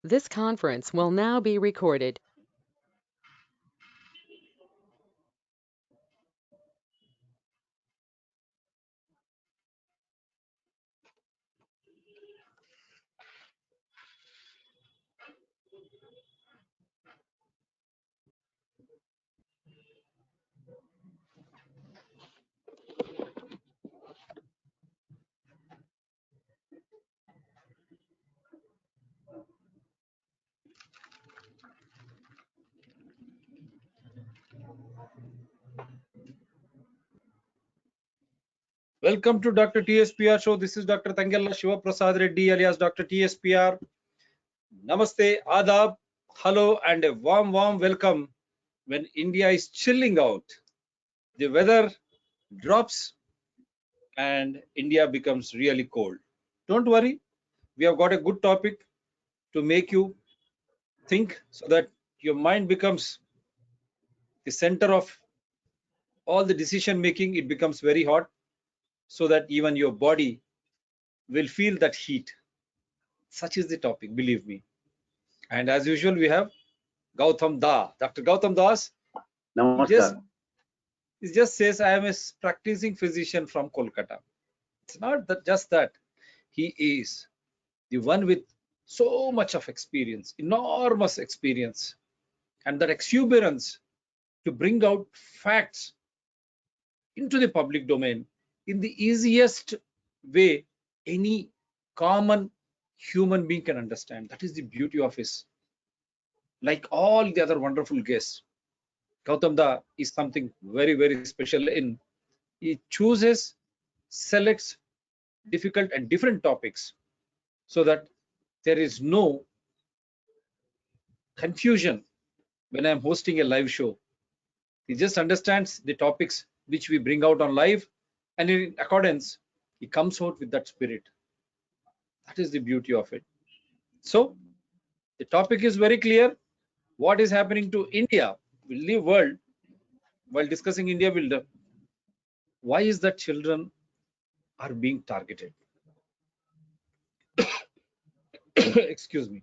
This conference will now be recorded. Welcome to Dr. TSPR show. This is Dr. Tangella Shiva Prasad Reddy alias Dr. TSPR. Namaste, Adab, hello, and a warm welcome when India is chilling out. The weather drops and India becomes really cold. Don't worry, we have got a good topic to make you think so that your mind becomes the center of all the decision making. It becomes very hot so that even your body will feel that heat. Such is the topic, believe me. And as usual, we have Gautam Da. Dr. Gautam Das, Namaskar. he just says, I am a practicing physician from Kolkata. It's not that just that. He is the one with so much of experience, enormous experience, and that exuberance to bring out facts into the public domain in the easiest way any common human being can understand. That is the beauty of his. Like all the other wonderful guests, Gautam Da is something very special in he chooses, selects difficult and different topics so that there is no confusion when I'm hosting a live show. He just understands the topics which we bring out on live, and in accordance, he comes out with that spirit. That is the beauty of it. So the topic is very clear. What is happening to India? We'll leave world. While discussing India, why is that children are being targeted? Excuse me.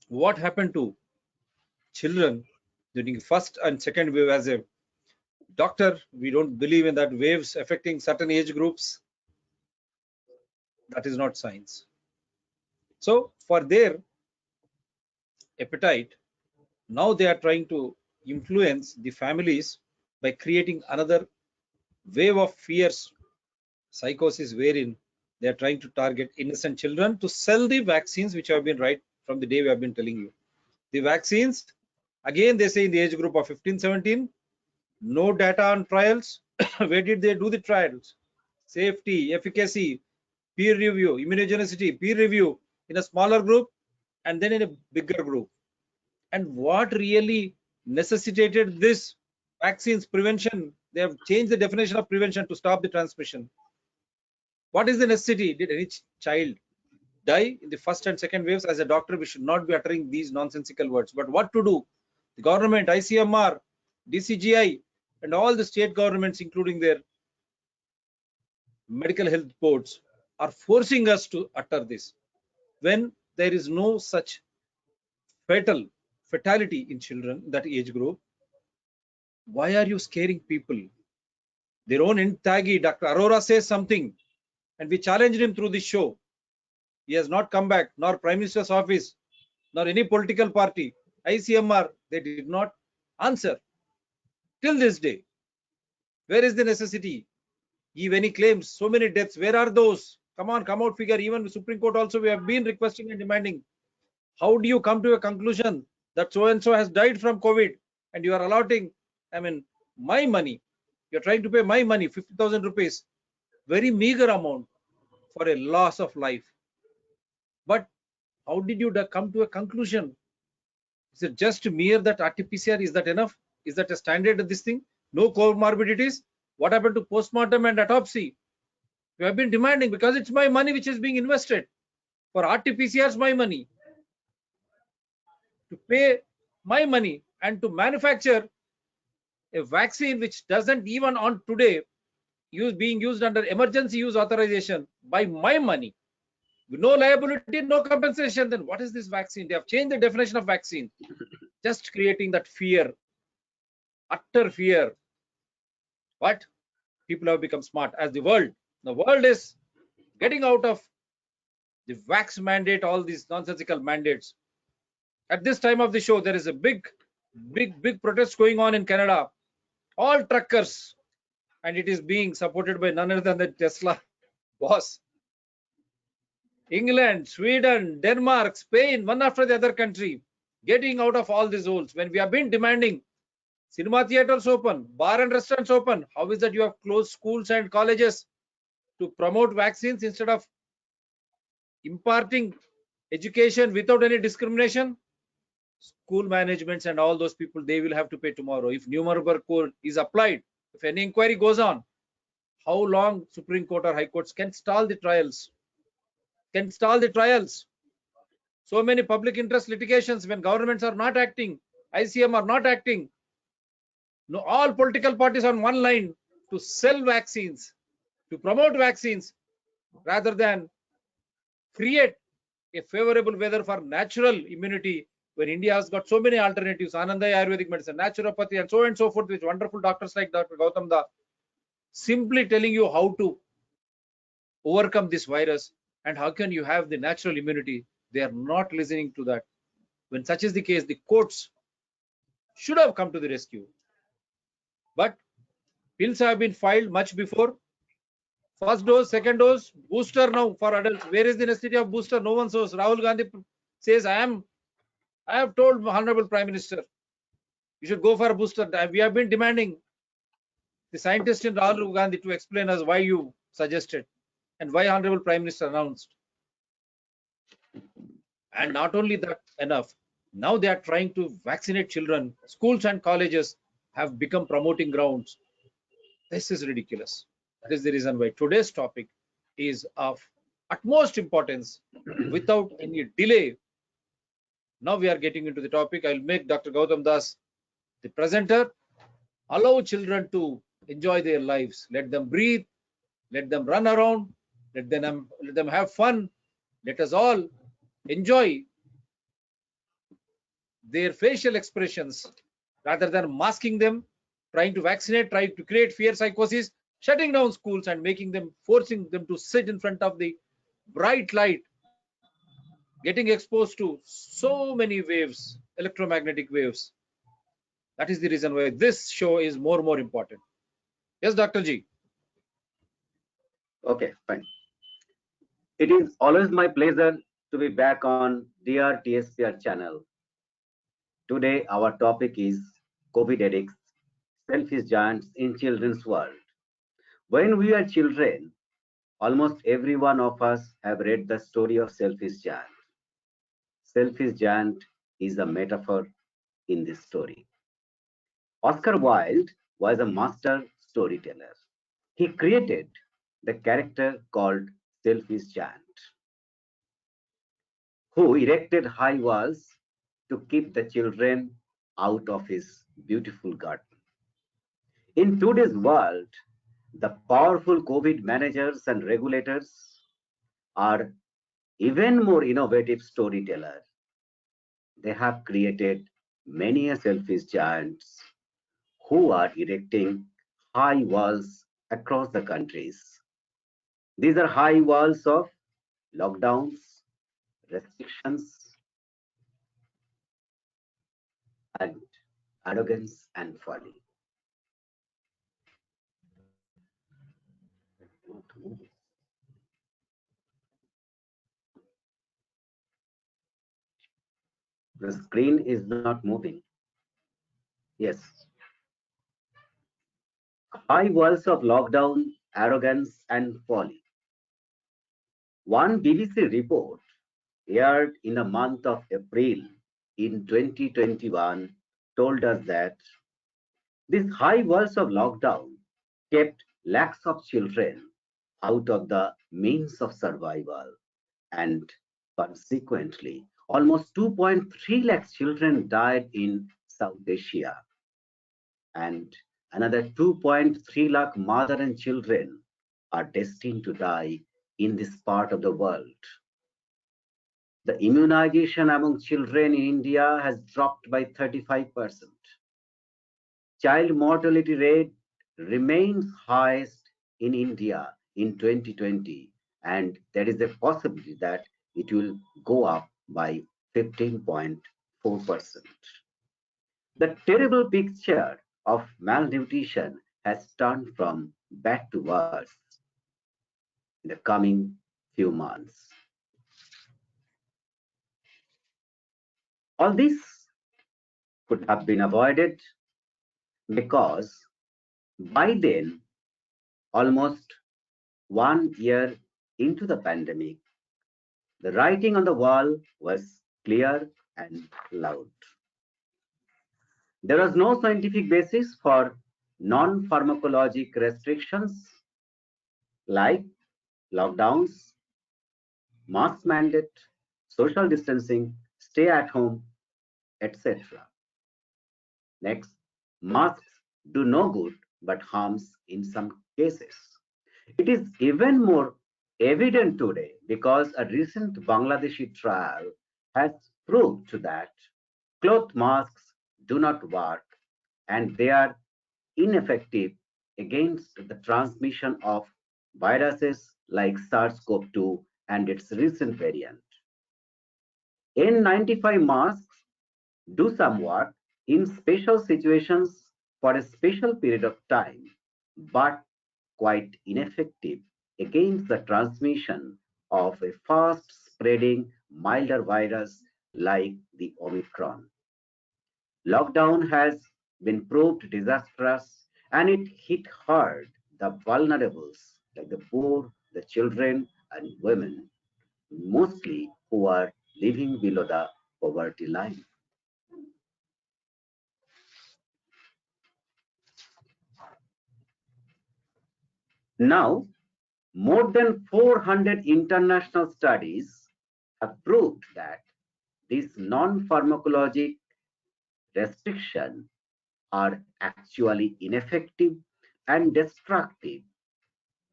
What happened to children during first and second wave? As a doctor, we don't believe in that waves affecting certain age groups. That is not science. So for their appetite, now they are trying to influence the families by creating another wave of fears, psychosis, wherein they are trying to target innocent children to sell the vaccines, which have been right from the day we have been telling you. The vaccines, again, they say in the age group of 15-17, no data on trials. Where did they do the trials? Safety, efficacy, peer review, immunogenicity, peer review in a smaller group and then in a bigger group. And what really necessitated this vaccines prevention? They have changed the definition of prevention to stop the transmission. What is the necessity? Did any child die in the first and second waves? As a doctor, we should not be uttering these nonsensical words. But what to do? The government, ICMR, DCGI, and all the state governments, including their medical health boards, are forcing us to utter this. When there is no such fatality in children, that age group, why are you scaring people? Their own Intagi, Dr. Arora says something, and we challenged him through this show. He has not come back, nor Prime Minister's office, nor any political party. ICMR, they did not answer till this day. Where is the necessity? Give any claims, so many deaths, where are those? Come on, come out figure. Even the Supreme Court also, we have been requesting and demanding. How do you come to a conclusion that so-and-so has died from COVID and you are allotting, my money, you're trying to pay my money, 50,000 rupees, very meager amount for a loss of life. But how did you come to a conclusion? Is it just mere that RT-PCR? Is that enough? Is that a standard of this thing? No comorbidities? What happened to postmortem and autopsy? We have been demanding because it's my money which is being invested. For RT-PCR, it's my money. To pay my money and to manufacture a vaccine which doesn't even on today being used under emergency use authorization by my money. No liability, no compensation. Then what is this vaccine? They have changed the definition of vaccine, just creating that fear, utter fear. But people have become smart as the world is getting out of the vax mandate, all these nonsensical mandates. At this time of the show, there is a big protest going on in Canada. All truckers, and it is being supported by none other than the Tesla boss. England, Sweden, Denmark, Spain, one after the other country, getting out of all these holes. When we have been demanding cinema theaters open, bar and restaurants open, how is that you have closed schools and colleges to promote vaccines instead of imparting education without any discrimination? School managements and all those people, they will have to pay tomorrow. If Nuremberg code is applied, if any inquiry goes on, how long Supreme Court or High Courts can stall the trials? Can stall the trials? So many public interest litigations when governments are not acting, ICM are not acting. No, all political parties on one line to sell vaccines, to promote vaccines, rather than create a favorable weather for natural immunity. When India has got so many alternatives, Anandaya Ayurvedic medicine, naturopathy, and so forth, with wonderful doctors like Dr. Gautam Da, simply telling you how to overcome this virus and how can you have the natural immunity. They are not listening to that. When such is the case, the courts should have come to the rescue. But bills have been filed much before. First dose, second dose, booster now for adults. Where is the necessity of booster? No one knows. Rahul Gandhi says, I have told Honorable Prime Minister, you should go for a booster. We have been demanding the scientist in Rahul Gandhi to explain us why you suggested and why Honorable Prime Minister announced. And not only that enough, now they are trying to vaccinate children. Schools and colleges have become promoting grounds. This is ridiculous. That is the reason why today's topic is of utmost importance. Without any delay, now we are getting into the topic. I'll make Dr. Gautam Das the presenter. Allow children to enjoy their lives. Let them breathe. Let them run around. Let them have fun. Let us all enjoy their facial expressions rather than masking them, trying to vaccinate, trying to create fear psychosis, shutting down schools and making them, forcing them to sit in front of the bright light, getting exposed to so many waves, electromagnetic waves. That is the reason why this show is more important. Yes, Dr. G. Okay, fine. It is always my pleasure to be back on Dear TSPR channel. Today, our topic is COVID addicts, selfish giants in children's world. When we are children, almost every one of us have read the story of selfish giant. Selfish giant is a metaphor in this story. Oscar Wilde was a master storyteller. He created the character called Selfish Giant, who erected high walls to keep the children out of his beautiful garden. In today's world, the powerful COVID managers and regulators are even more innovative storytellers. They have created many selfish giants who are erecting high walls across the countries. These are high walls of lockdowns, restrictions, and arrogance and folly. The screen is not moving. Yes. High walls of lockdown, arrogance, and folly. One BBC report aired in the month of April in 2021 told us that these high walls of lockdown kept lakhs of children out of the means of survival, and consequently, almost 2.3 lakh children died in South Asia, and another 2.3 lakh mother and children are destined to die in this part of the world. The immunization among children in India has dropped by 35%. Child mortality rate remains highest in India in 2020, and there is a possibility that it will go up by 15.4%. The terrible picture of malnutrition has turned from bad to worse in the coming few months. All this could have been avoided because by then, almost 1 year into the pandemic, the writing on the wall was clear and loud. There was no scientific basis for non-pharmacologic restrictions like lockdowns, mask mandate, social distancing, stay at home, etc. Next, masks do no good but harms in some cases. It is even more evident today because a recent Bangladeshi trial has proved that cloth masks do not work and they are ineffective against the transmission of viruses like SARS-CoV-2 and its recent variant. N95 masks do some work in special situations for a special period of time, but quite ineffective against the transmission of a fast spreading milder virus like the Omicron. Lockdown has been proved disastrous and it hit hard the vulnerables like the poor, the children, and women, mostly who are living below the poverty line. Now, more than 400 international studies have proved that these non-pharmacologic restrictions are actually ineffective and destructive.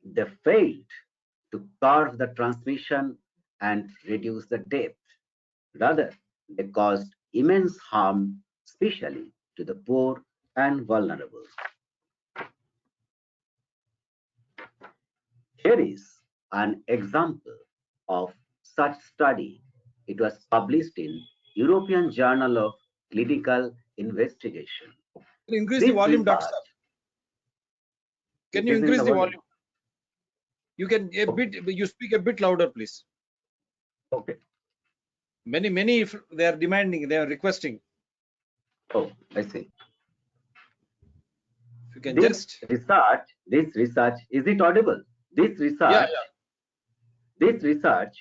They failed to curb the transmission and reduce the death. Rather, they caused immense harm, especially to the poor and vulnerable. Here is an example of such study. It was published in European Journal of Clinical Investigation. Increase the This volume, Dr. research, Sir. Can you increasing increase the the volume. volume? You can a bit. You speak a bit louder, please. Okay. Many, if they are demanding, they are requesting. Oh, I see. If you can This just. research, is it audible? This Yeah, research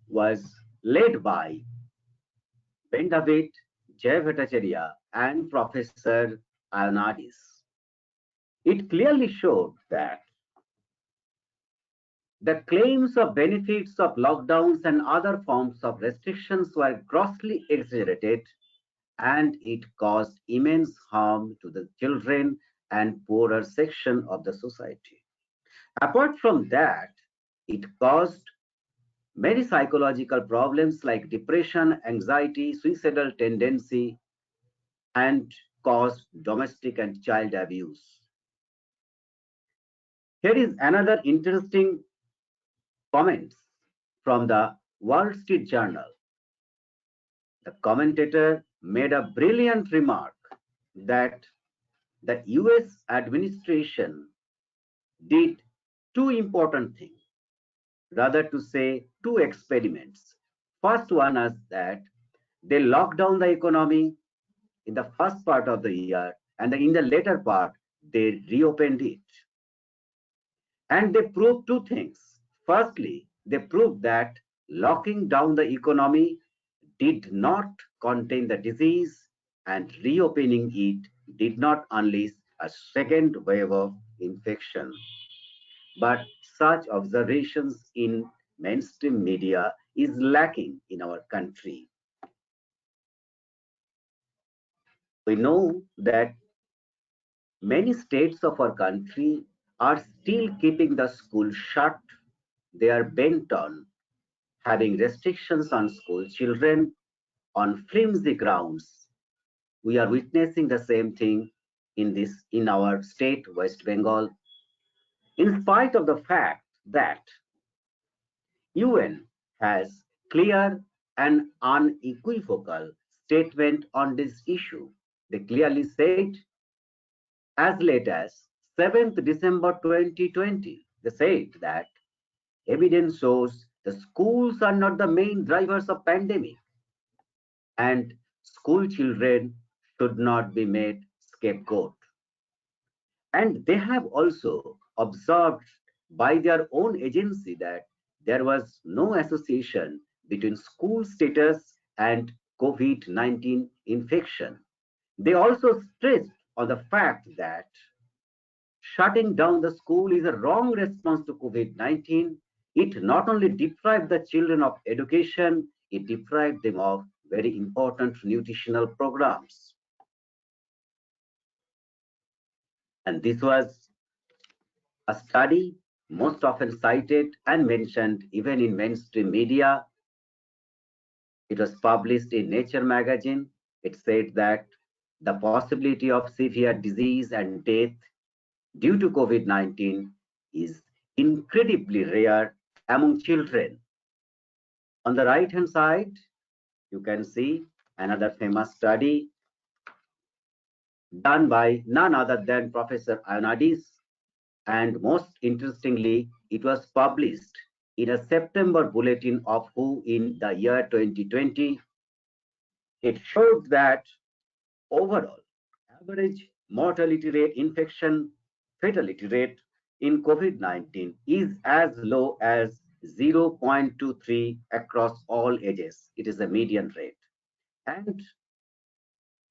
was led by Ben David, Jay Bhattacharya, and Professor Ionadis. It clearly showed that the claims of benefits of lockdowns and other forms of restrictions were grossly exaggerated, and it caused immense harm to the children and poorer section of the society. Apart from that, it caused many psychological problems like depression, anxiety, suicidal tendency, and caused domestic and child abuse. Here is another interesting comment from the Wall Street Journal. The commentator made a brilliant remark that the US administration did two important things, rather to say two experiments. First one is that they locked down the economy in the first part of the year, and in the later part, they reopened it. And they proved two things. Firstly, they proved that locking down the economy did not contain the disease, and reopening it did not unleash a second wave of infection. But such observations in mainstream media is lacking in our country. We know that many states of our country are still keeping the school shut. They are bent on having restrictions on school children on flimsy grounds. We are witnessing the same thing in our state, West Bengal, in spite of the fact that UN has clear and unequivocal statement on this issue. They clearly said as late as 7th December 2020, they said that evidence shows the schools are not the main drivers of pandemic and school children should not be made scapegoat. And they have also observed by their own agency that there was no association between school status and COVID-19 infection. They also stressed on the fact that shutting down the school is a wrong response to COVID-19. It not only deprived the children of education, it deprived them of very important nutritional programs. And this was a study most often cited and mentioned even in mainstream media. It was published in Nature magazine. It said that the possibility of severe disease and death due to COVID-19 is incredibly rare among children. On the right hand side, you can see another famous study done by none other than Professor Ioannidis. And most interestingly, it was published in a September bulletin of WHO in the year 2020. It showed that overall average mortality rate, infection fatality rate in COVID-19 is as low as 0.23 across all ages. It is a median rate. And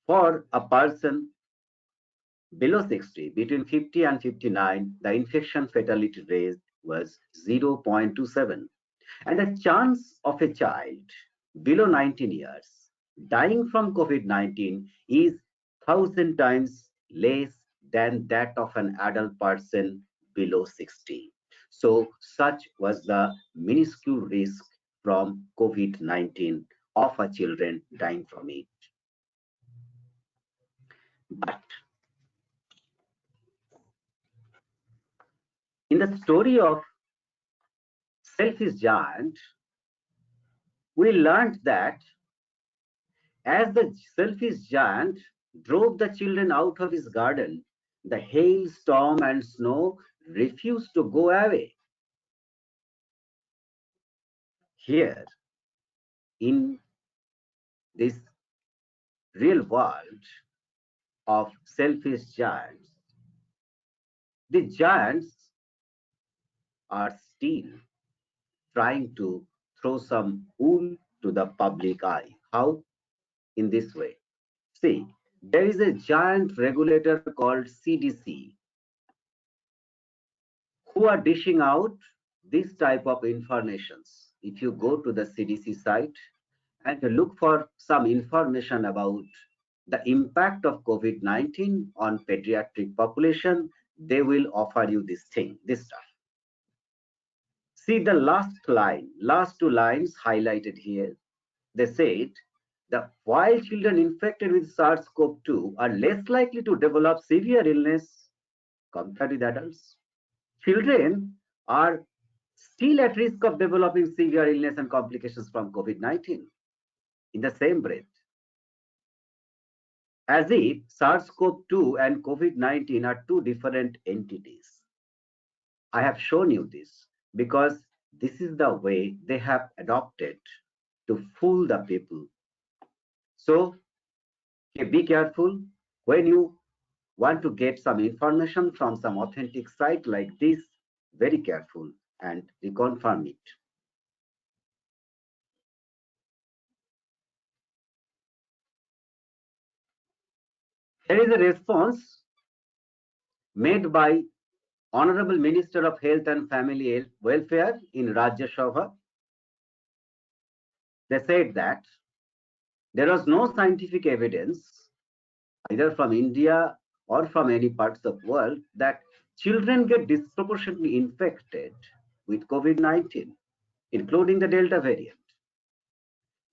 for a person below 60, between 50 and 59, the infection fatality rate was 0.27. And the chance of a child below 19 years dying from COVID-19 is 1,000 times less than that of an adult person below 60. So such was the minuscule risk from COVID-19 of our children dying from it. But in the story of selfish giant, we learned that as the selfish giant drove the children out of his garden, the hail, storm, and snow refused to go away. Here, in this real world of selfish giants, the giants are still trying to throw some wool to the public eye. How? In this way. See, there is a giant regulator called CDC who are dishing out this type of informations. If you go to the CDC site and look for some information about the impact of COVID-19 on pediatric population, they will offer you this thing, this stuff. See the last two lines highlighted here. They said that while children infected with SARS-CoV-2 are less likely to develop severe illness compared with adults, children are still at risk of developing severe illness and complications from COVID-19 in the same breath. As if SARS-CoV-2 and COVID-19 are two different entities. I have shown you this because this is the way they have adopted to fool the people. So be careful when you want to get some information from some authentic site like this, very careful and reconfirm it. There is a response made by Honorable Minister of Health and Family Welfare in Rajya Sabha. They said that there was no scientific evidence either from India or from any parts of the world that children get disproportionately infected with COVID-19. including the Delta variant.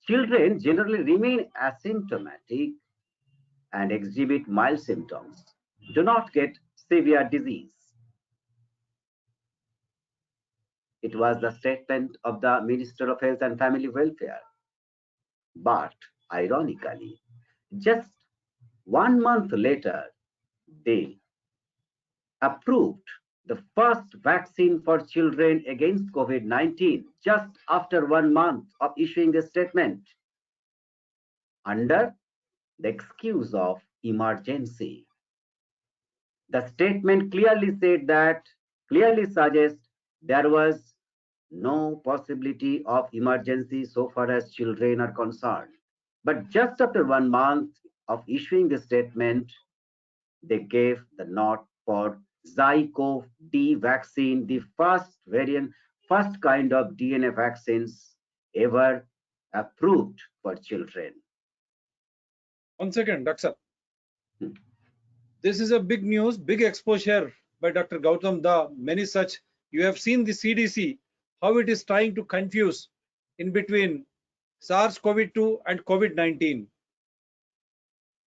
Children generally remain asymptomatic and exhibit mild symptoms, do not get severe disease. It was the statement of the Minister of Health and Family Welfare. But ironically, just 1 month later, they approved the first vaccine for children against COVID-19 just after 1 month of issuing the statement under the excuse of emergency. The statement clearly suggests there was no possibility of emergency so far as children are concerned. But just after 1 month of issuing the statement, they gave the nod for Zycov-D vaccine, the first kind of DNA vaccines ever approved for children. 1 second, Doctor. Hmm. This is a big news, big exposure by Dr. Gautam. The many such, you have seen the CDC, how it is trying to confuse in between SARS-CoV-2 and COVID-19.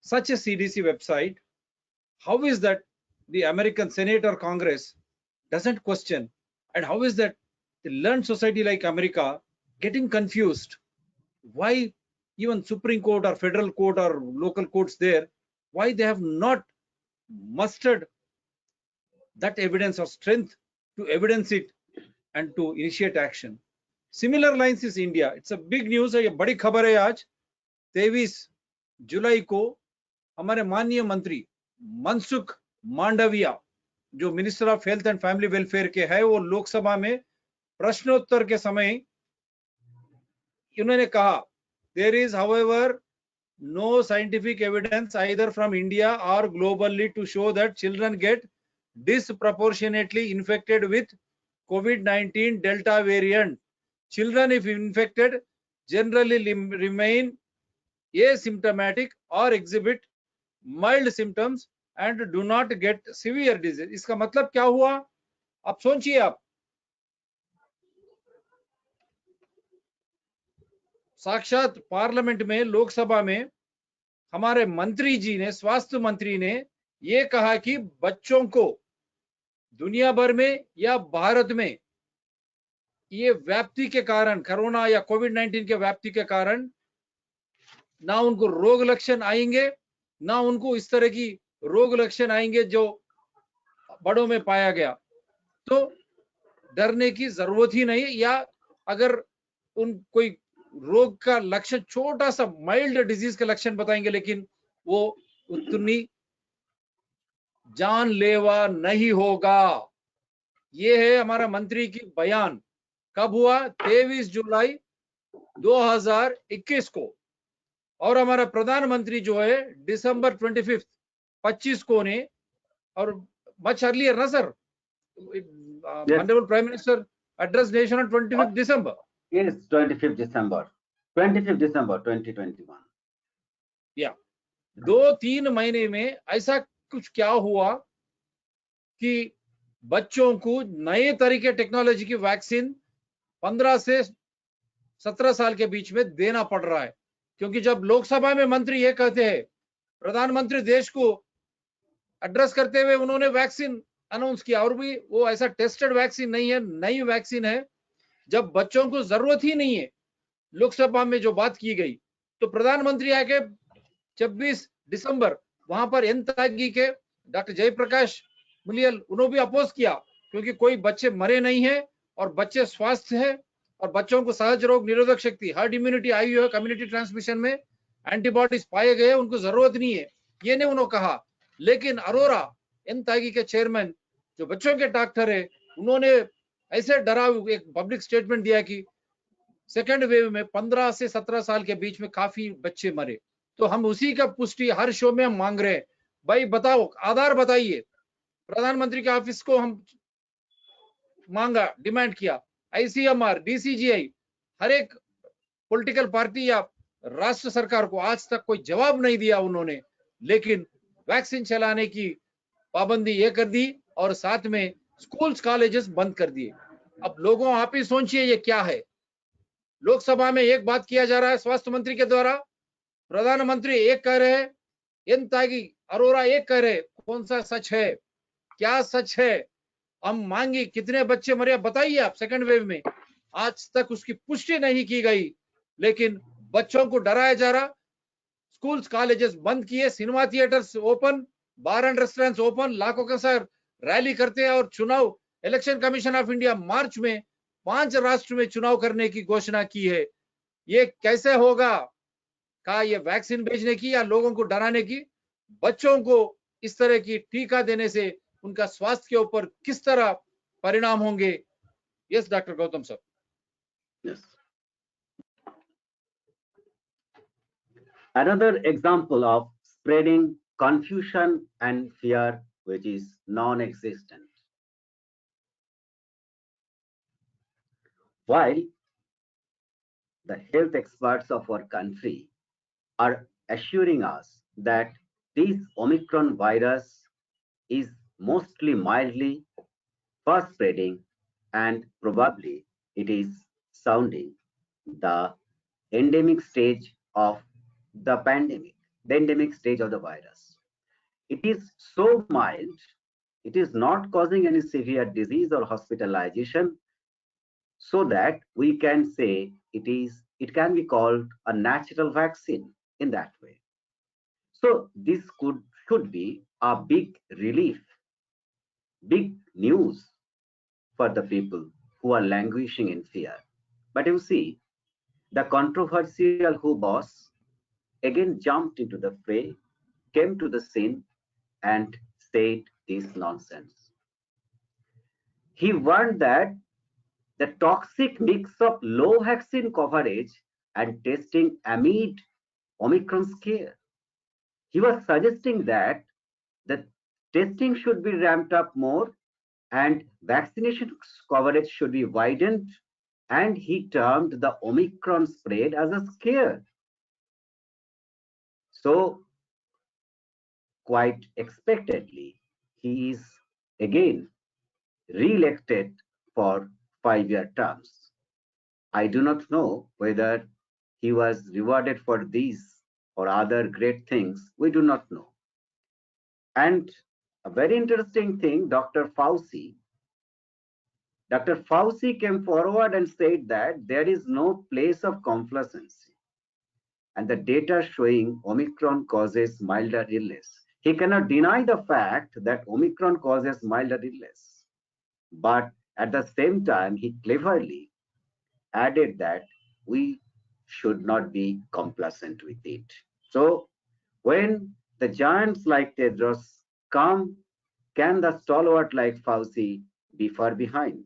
Such a CDC website, how is that the American Senate or Congress doesn't question? And how is that the learned society like America getting confused? Why even Supreme Court or federal court or local courts there, why they have not mustered that evidence or strength to evidence it and to initiate action? Similar lines is India. It's a big news है, ये बड़ी खबर है आज 23 जुलाई को हमारे माननीय मंत्री मनसुख मांडविया जो minister of health and family welfare के है, वो लोकसभा में प्रश्नोत्तर के समय उन्होंने कहा there is however no scientific evidence either from India or globally to show that children get disproportionately infected with COVID-19 Delta variant. Children, if infected, generally remain asymptomatic or exhibit mild symptoms and do not get severe disease. इसका मतलब क्या हुआ? आप सोचिए आप, साक्षात parliament में, लोकसभा में हमारे मंत्री जी ने, स्वास्थ्य मंत्री ने ये कहा कि बच्चों को दुनिया भर में या भारत में ये व्याप्ति के कारण, कोरोना या कोविड-19 के व्याप्ति के कारण ना उनको रोग लक्षण आएंगे, ना उनको इस तरह की रोग लक्षण आएंगे जो बड़ों में पाया गया। तो डरने की जरूरत ही नहीं, या अगर उन कोई रोग का लक्षण छोटा सा माइल्ड डिजीज का लक्षण बताएंगे, लेकिन वो उतनी जानलेवा नहीं होगा। ये है हमारा मंत्री की बयान। कब हुआ? 23 जुलाई 2021 को। और हमारा प्रधानमंत्री जो है दिसंबर 25 को ने, और मच अर्लियर ना sir, honourable prime minister address nation on 25 December. Yes, 25 December 2021. या 2-3 महीने में ऐसा कुछ क्या हुआ कि बच्चों को नए तरीके टेक्नोलॉजी की वैक्सीन 15 से 17 साल के बीच में देना पड़ रहा है। क्योंकि जब लोकसभा में मंत्री ये कहते हैं, प्रधानमंत्री देश को एड्रेस करते हुए उन्होंने वैक्सीन अनाउंस किया, और भी वो ऐसा टेस्टेड वैक्सीन नहीं है, नई वैक्सीन है। जब बच्चों को जरूरत ही नहीं है, लोकसभा में जो बात की गई, तो प्रधानमंत्री आके 26 दिसंबर वहां पर एन त्यागी के डॉक्टर जयप्रकाश मुलियल उन्होंने भी अपोज किया, क्योंकि कोई बच्चे मरे नहीं है और बच्चे स्वस्थ है और बच्चों को सहज रोग निरोधक शक्ति, हर्ड इम्यूनिटी आई है, कम्युनिटी ट्रांसमिशन में एंटीबॉडीज पाए गए, उनको जरूरत नहीं है, ये नहीं उन्होंने कहा। लेकिन अरोरा एन त्यागी के चेयरमैन जो बच्चों के डॉक्टर है, उन्होंने ऐसे डराव एक पब्लिक स्टेटमेंट दिया कि सेकेंड वेव में 15 से 17 साल के बीच में काफी बच्चे मरे। तो हम उसी का पुष्टि हर शो में हम मांग रहे हैं, भाई बताओ, आधार बताइए। प्रधानमंत्री के ऑफिस को हम मांगा, डिमांड किया, ICMR, DCGI, हर एक पॉलिटिकल पार्टी या राष्ट्र सरकार को आज तक कोई जवाब नहीं दिया उन्होंने। लेकिन वैक्सीन चलाने की पाबंदी ये कर दी और साथ में स्कूल्स कॉलेजेस बंद कर दिए। अब लोगों आप ही सोचिए ये क्या है? लोकसभा में एक बात किया जा रहा है स्वास्थ्य मंत्री के द्वारा, प्रधानमंत्री एक कह रहे हैं, एन त्यागी अरोरा एक कह रहे, कौन सा सच है, क्या सच है? हम मांगी कितने बच्चे मरे बताइए आप सेकंड वेव में, आज तक उसकी पुष्टि नहीं की गई, लेकिन बच्चों को डराया जा रहा। स्कूल्स कॉलेजेस बंद किए, cinema theatres open, bar and restaurants open, लाखों के साथ रैली करते हैं। और चुनाव, इलेक्शन कमीशन ऑफ इंडिया मार्च में 5 राष्ट्र में चुनाव करने की घोषणा की है। ये कैसे होगा? का ये वैक्सीन भेजने की या लोगों को डराने की? बच्चों को इस तरह की टीका देने से उनका स्वास्थ्य के ऊपर किस तरह परिणाम होंगे? Yes doctor Gautam sir. Yes. Another example of spreading confusion and fear, which is non-existent. While the health experts of our country are assuring us that this Omicron virus is mostly mildly fast spreading and probably it is sounding the endemic stage of the pandemic, the endemic stage of the virus. It is so mild, it is not causing any severe disease or hospitalization, so that we can say it can be called a natural vaccine in that way. So this should be a big relief, big news for the people who are languishing in fear. But you see, the controversial WHO boss again jumped into the fray, came to the scene, and said this nonsense. He warned that the toxic mix of low vaccine coverage and testing amid Omicron scare. He was suggesting that the testing should be ramped up more and vaccination coverage should be widened, and he termed the Omicron spread as a scare. So, quite expectedly, he is again re-elected for 5-year terms. I do not know whether he was rewarded for these or other great things. We do not know. And a very interesting thing, Dr. Fauci came forward and said that there is no place of complacency. And the data showing Omicron causes milder illness. He cannot deny the fact that Omicron causes milder illness. But at the same time, he cleverly added that we should not be complacent with it. So when the giants like Tedros come, can the stalwart like Fauci be far behind?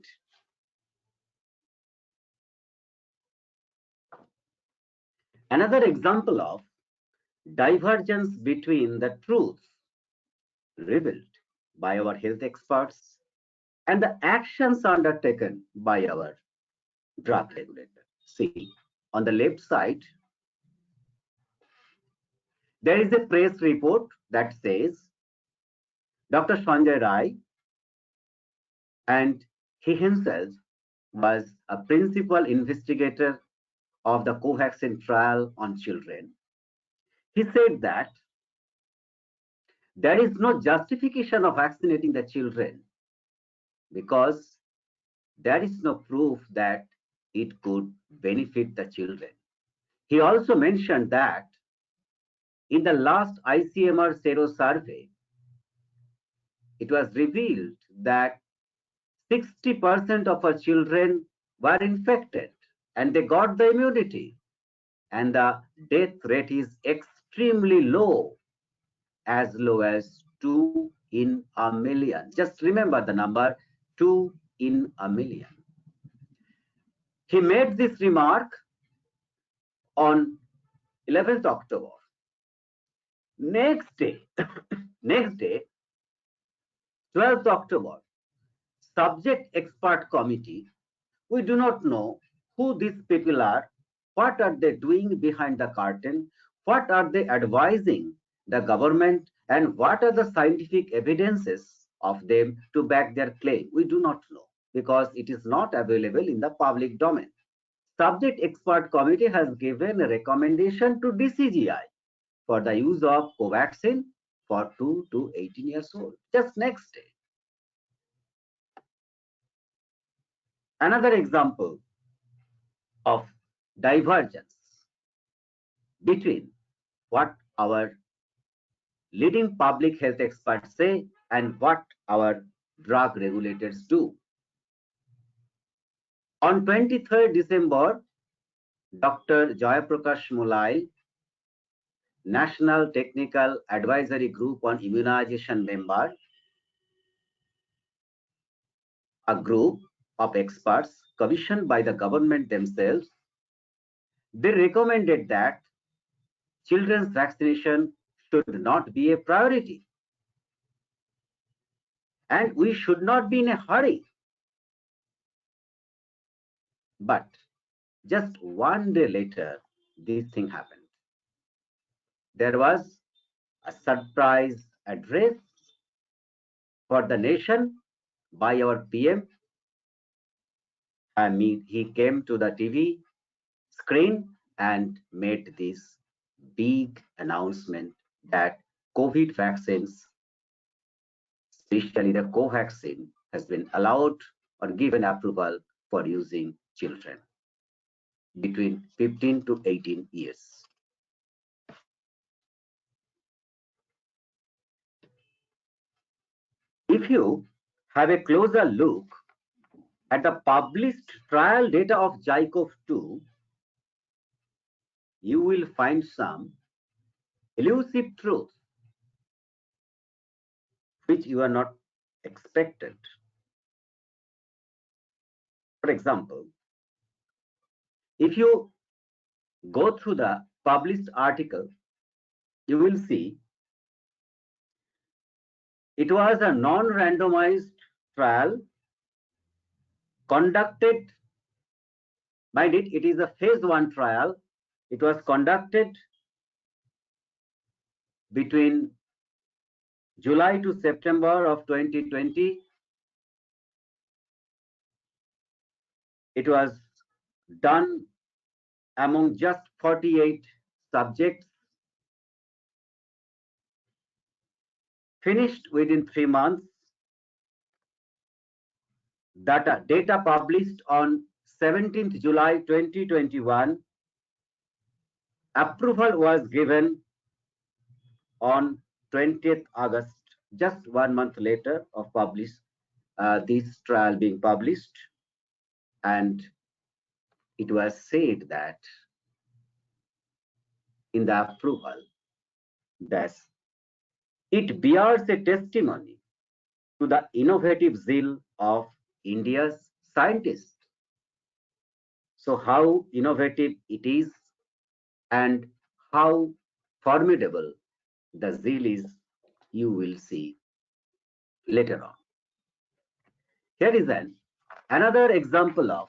Another example of divergence between the truths revealed by our health experts and the actions undertaken by our drug regulator. See, on the left side, there is a press report that says Dr. Sanjay Rai, and he himself was a principal investigator of the Covaxin trial on children. He said that there is no justification of vaccinating the children because there is no proof that it could benefit the children. He also mentioned that in the last ICMR Sero survey, it was revealed that 60% of our children were infected and they got the immunity, and the death rate is extremely as low as 2 in a million. Just remember the number 2 in a million. He made this remark on 11th October. Next day, 12th October, subject expert committee. We do not know who these people are, what are they doing behind the curtain, what are they advising the government, and what are the scientific evidences of them to back their claim. We do not know because it is not available in the public domain. subject expert committee has given a recommendation to DCGI for the use of Covaxin for 2 to 18 years old. Just next day. Another example of divergence between what our leading public health experts say and what our drug regulators do. On 23rd December, Dr. Jayaprakash Mulai, National Technical Advisory Group on Immunization member, a group of experts commissioned by the government themselves, they recommended that children's vaccination should not be a priority. And we should not be in a hurry. But just one day later, this thing happened. There was a surprise address for the nation by our PM. I mean, he came to the TV screen and made this big announcement that COVID vaccines, especially the Covaxin, has been allowed or given approval for using children between 15 to 18 years. If you have a closer look at the published trial data of JICOV-2, you will find some elusive truths which you are not expected. For example, if you go through the published article, you will see it was a non-randomized trial conducted, mind it is a phase 1 trial. It was conducted between July to September of 2020. It was done among just 48 subjects, finished within 3 months. Data published on 17th July 2021. Approval was given on 20th August, just 1 month later of this trial being published. And it was said that in the approval that it bears a testimony to the innovative zeal of India's scientists. So how innovative it is and how formidable the zeal is, you will see later on. Here is another example of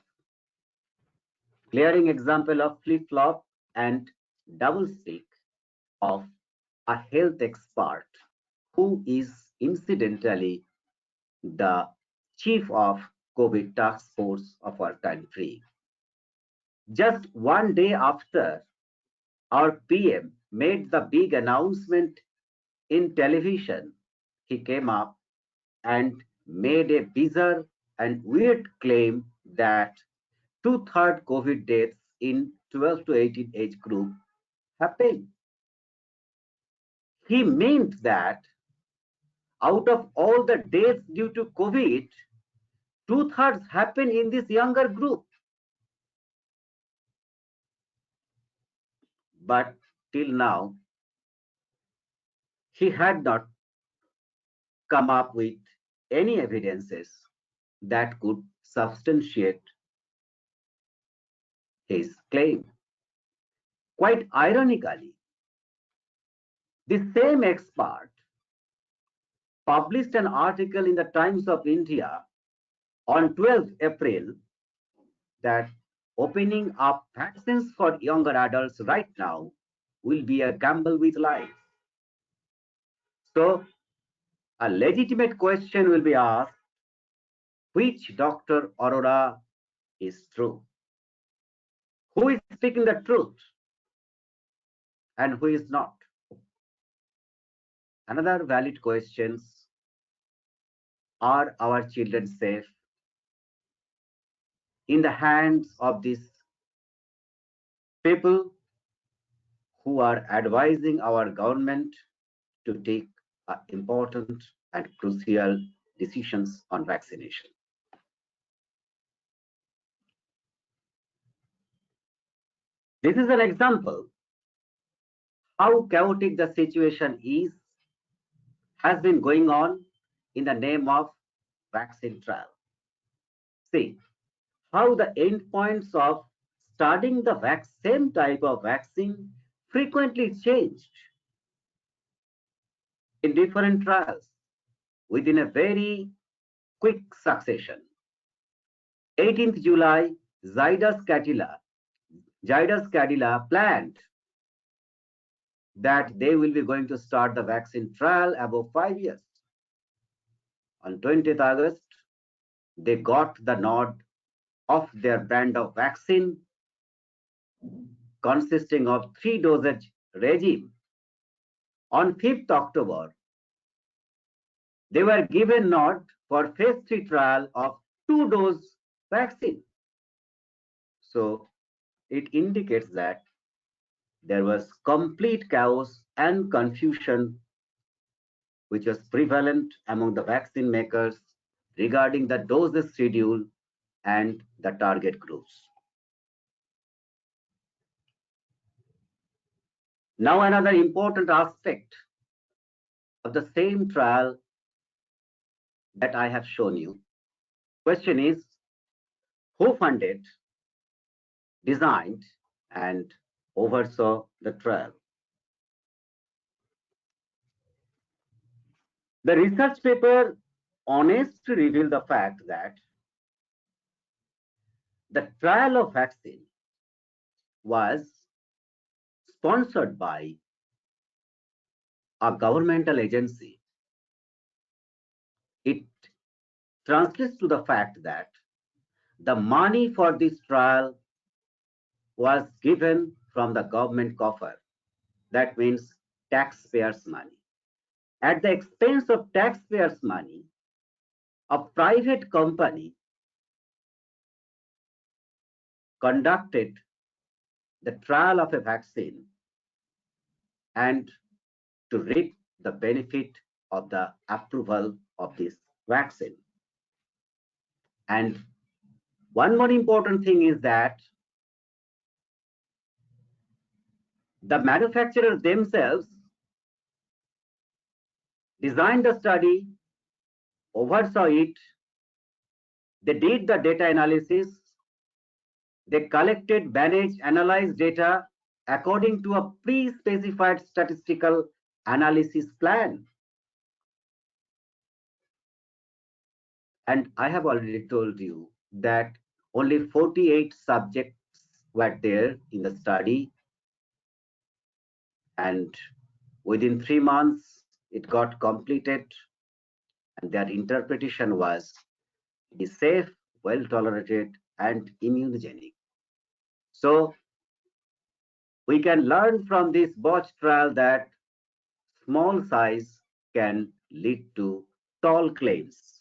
glaring example of flip-flop and doublespeak of a health expert who is incidentally the chief of COVID task force of our country. Just one day after our PM made the big announcement in television, he came up and made a bizarre and weird claim that 2/3 COVID deaths in 12 to 18 age group happened. He meant that out of all the deaths due to COVID, 2/3 happen in this younger group. But till now, he had not come up with any evidences that could substantiate his claim. Quite ironically, the same expert published an article in the Times of India on 12th April that opening up vaccines for younger adults right now will be a gamble with life. So a legitimate question will be asked, which Dr. Arora is true? Who is speaking the truth and who is not? Another valid questions: are our children safe in the hands of these people who are advising our government to take important and crucial decisions on vaccination? This is an example how chaotic the situation has been going on in the name of vaccine trial. See how the endpoints of studying the same type of vaccine frequently changed in different trials within a very quick succession. 18th July, Zydus Cadila planned that they will be going to start the vaccine trial above 5 years. On 20th August, they got the nod of their brand of vaccine consisting of 3 dosage regime. On 5th October, they were given nod for phase 3 trial of 2-dose vaccine. So it indicates that there was complete chaos and confusion which was prevalent among the vaccine makers regarding the dosage schedule and the target groups. Now another important aspect of the same trial that I have shown you. Question is, who funded, designed, and oversaw the trial? The research paper honestly revealed the fact that the trial of vaccine was sponsored by a governmental agency. It translates to the fact that the money for this trial was given from the government coffer. That means taxpayers' money. At the expense of taxpayers' money, a private company conducted the trial of a vaccine and to reap the benefit of the approval of this vaccine. And one more important thing is that the manufacturers themselves designed the study, oversaw it, they did the data analysis, they collected, managed, analyzed data according to a pre-specified statistical analysis plan. And I have already told you that only 48 subjects were there in the study, and within 3 months it got completed, and their interpretation was it is safe, well tolerated, and immunogenic. So we can learn from this botched trial that small size can lead to tall claims.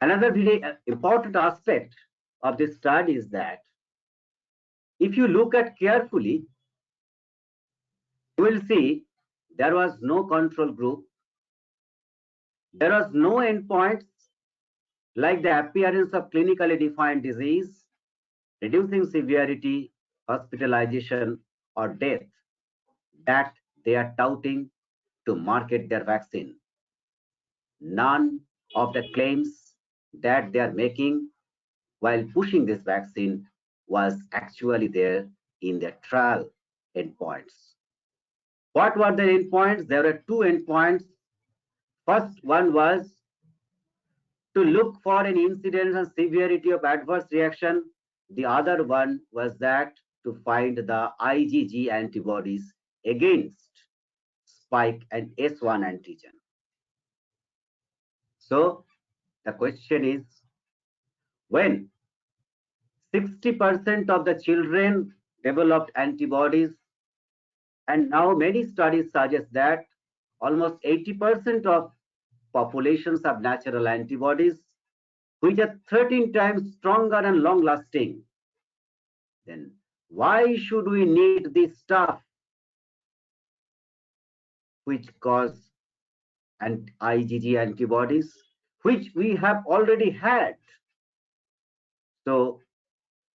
Another very important aspect of this study is that if you look at carefully, you will see there was no control group, there was no endpoints like the appearance of clinically defined disease, reducing severity, hospitalization, or death that they are touting to market their vaccine. None of the claims that they are making while pushing this vaccine was actually there in their trial endpoints. What were the endpoints? There were 2 endpoints. First one was to look for an incidence and severity of adverse reaction. The other one was that to find the IgG antibodies against spike and S1 antigen. So the question is, when 60% of the children developed antibodies, and now many studies suggest that almost 80% of populations have natural antibodies, which are 13 times stronger and long lasting, then why should we need this stuff which cause and IgG antibodies, which we have already had? So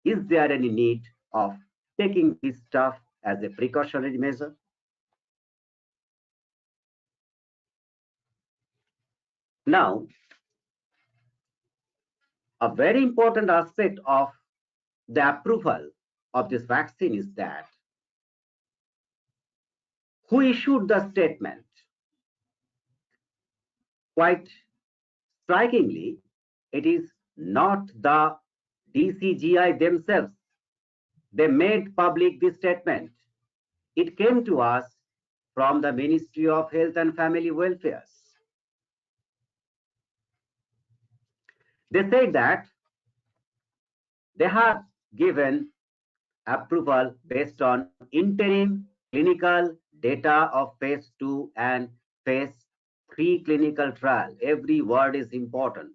is there any need of taking this stuff as a precautionary measure? Now, a very important aspect of the approval of this vaccine is that who issued the statement? Quite strikingly, it is not the DCGI themselves. They made public this statement. It came to us from the Ministry of Health and Family Welfare. They said that they have given approval based on interim clinical data of phase 2 and phase 3 clinical trial. Every word is important.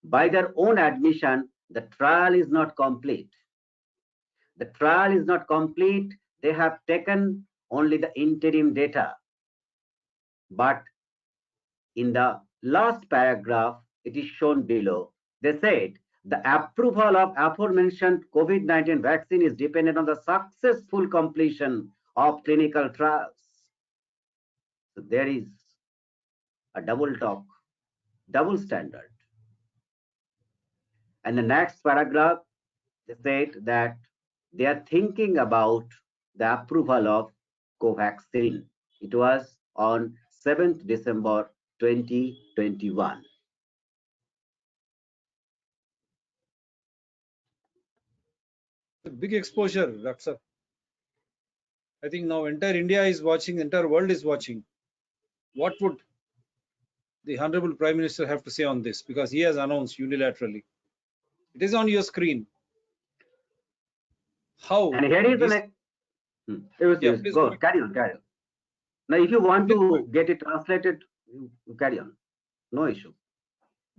By their own admission, the trial is not complete. The trial is not complete. They have taken only the interim data. But in the last paragraph, it is shown below. They said the approval of aforementioned COVID-19 vaccine is dependent on the successful completion of clinical trials. So there is a double talk, double standard. And the next paragraph, they said that they are thinking about the approval of Covaxin. It was on 7th December 2021. A big exposure, Dr. I think now entire India is watching, entire world is watching. What would the Honorable Prime Minister have to say on this? Because he has announced unilaterally. It is on your screen. How? And here is the next. Yeah, please Go, carry on. Now, if you want to get it translated, you carry on. No issue.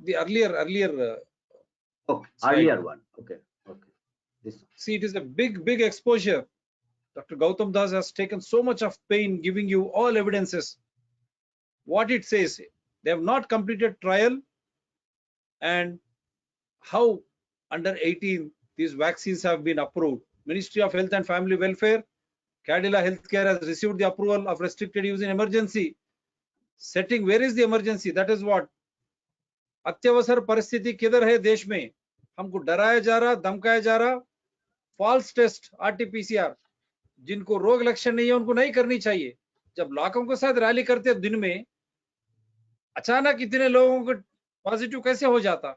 The earlier Okay, slide. earlier one. Okay. This one. See, it is a big exposure. Dr. Gautam Das has taken so much of pain giving you all evidences. What it says, they have not completed trial, and how under 18 these vaccines have been approved. Ministry of Health and Family Welfare, Cadila Healthcare has received the approval of restricted use in emergency setting. Where is the emergency? That is what अत्यवसर परिस्थिति किधर है देश में? हमको डराया जा रहा, धमकाया जा रहा. फॉल्स टेस्ट आरटीपीसीआर जिनको रोग लक्षण नहीं है उनको नहीं करनी चाहिए. जब लाखों के साथ रैली करते हैं दिन में, अचानक इतने लोगों को पॉजिटिव कैसे हो जाता?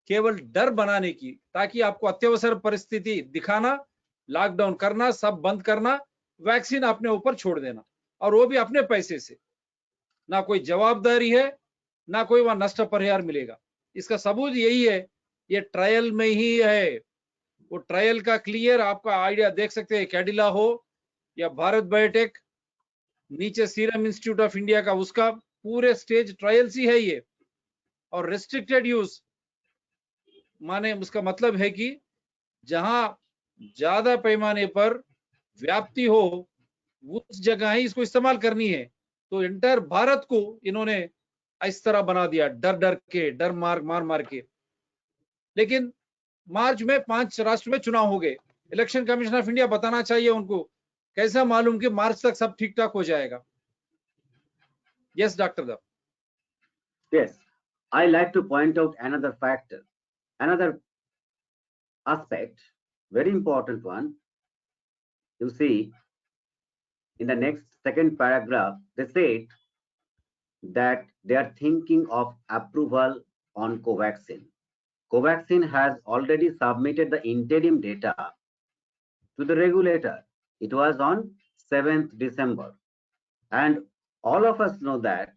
केवल डर बनाने की, ताकि आपको अत्यवसर परिस्थिति दिखाना, लॉकडाउन करना, सब बंद करना, वैक्सीन अपने ऊपर छोड़ देना, और वो भी अपने पैसे से. ना कोई जवाबदारी है, ना कोई वहां नष्ट परिहार मिलेगा. इसका सबूत यही है, ये ट्रायल में ही है. वो ट्रायल का क्लियर आपका आइडिया देख सकते हैं. कैडिला हो या भारत बायोटेक, नीचे सीरम इंस्टीट्यूट ऑफ इंडिया का, उसका पूरे स्टेज ट्रायल्स ही है ये. और रेस्ट्रिक्टेड यूज माने उसका मतलब है कि जहां ज्यादा पैमाने पर व्याप्ति हो उस जगह ही इसको इस्तेमाल करनी है. तो इंटायर भारत को इन्होंने इस तरह बना दिया, डर के, डर मार के. लेकिन मार्च में 5 राष्ट्र में चुनाव हो गए. इलेक्शन कमीशन ऑफ इंडिया बताना चाहिए उनको, कैसा मालूम कि मार्च तक सब ठीक ठाक हो जाएगा. यस डॉक्टर दा. Yes, I like to point out another factor, another aspect, very important one. You see, in the next second paragraph, they said that they are thinking of approval on Covaxin. Covaxin has already submitted the interim data to the regulator. It was on 7th December. And all of us know that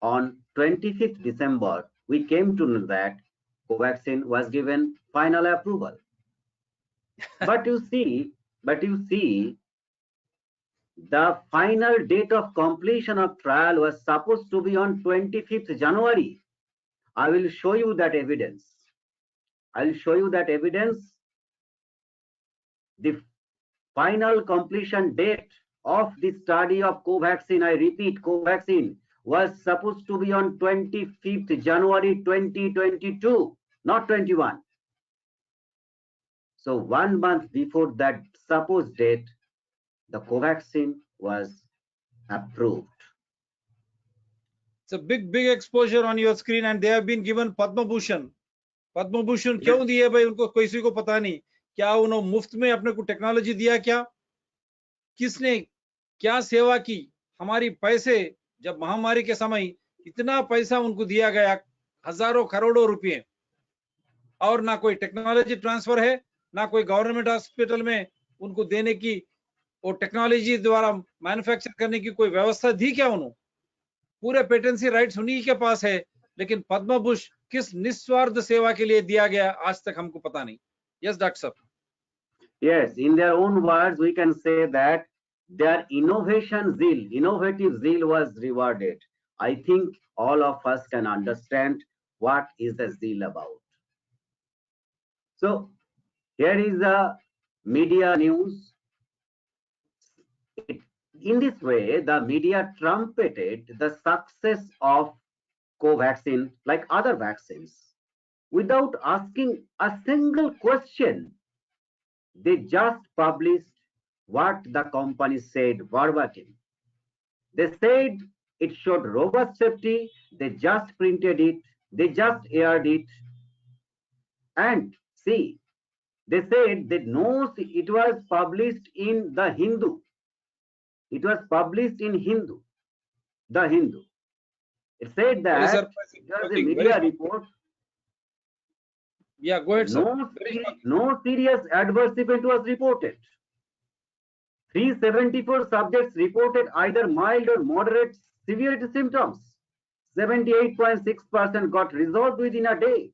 on 25th December, we came to know that Covaxin was given final approval. But you see, the final date of completion of trial was supposed to be on 25th January. I will show you that evidence. I'll show you that evidence. The final completion date of the study of Covaxin, I repeat, Covaxin, was supposed to be on 25th January 2022, not 21. So 1 month before that supposed date, the Covaxin was approved. It's a big exposure on your screen, and they have been given Padmabhushan. Padmabhushan क्यों दिए भाई? उनको किसी को पता नहीं. क्या उन्होंने मुफ्त में अपने को टेक्नोलॉजी दिया? क्या किसने क्या सेवा की? हमारी पैसे, जब महामारी के समय इतना पैसा उनको दिया गया, हजारों करोड़ों रुपए, और ना कोई टेक्नोलॉजी ट्रांसफर है, ना कोई गवर्नमेंट हॉस्पिटल में उनको देने की और टेक्नोलॉजी द्वारा मैन्युफैक्चर करने की कोई व्यवस्था दी क्या उन्होंने? पूरे पेटेंसी राइट्स उन्हीं के पास है, लेकिन पद्मभूषण किस निस्वार्थ सेवा के लिए दिया गया आज तक हमको पता नहीं. यस डॉक्टर साहब. Yes, in their own words, we can say that their innovative zeal was rewarded. I think all of us can understand what is the zeal about. So here is the media news. In this way, the media trumpeted the success of Covaxin like other vaccines without asking a single question. They just published what the company said verbatim. They said it showed robust safety. They just printed it. They just aired it. And see, they said that no, it was published in the Hindu. It was published in Hindu, the Hindu. It said that it was a media report. Yeah, go ahead, sir. No serious adverse event was reported. 374 subjects reported either mild or moderate severity symptoms. 78.6% got resolved within a day.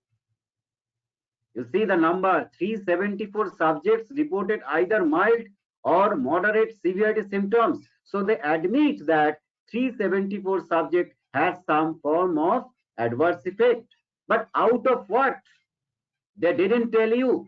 You see the number, 374 subjects reported either mild or moderate severity symptoms. So they admit that 374 subjects had some form of adverse effect. But out of what? They didn't tell you.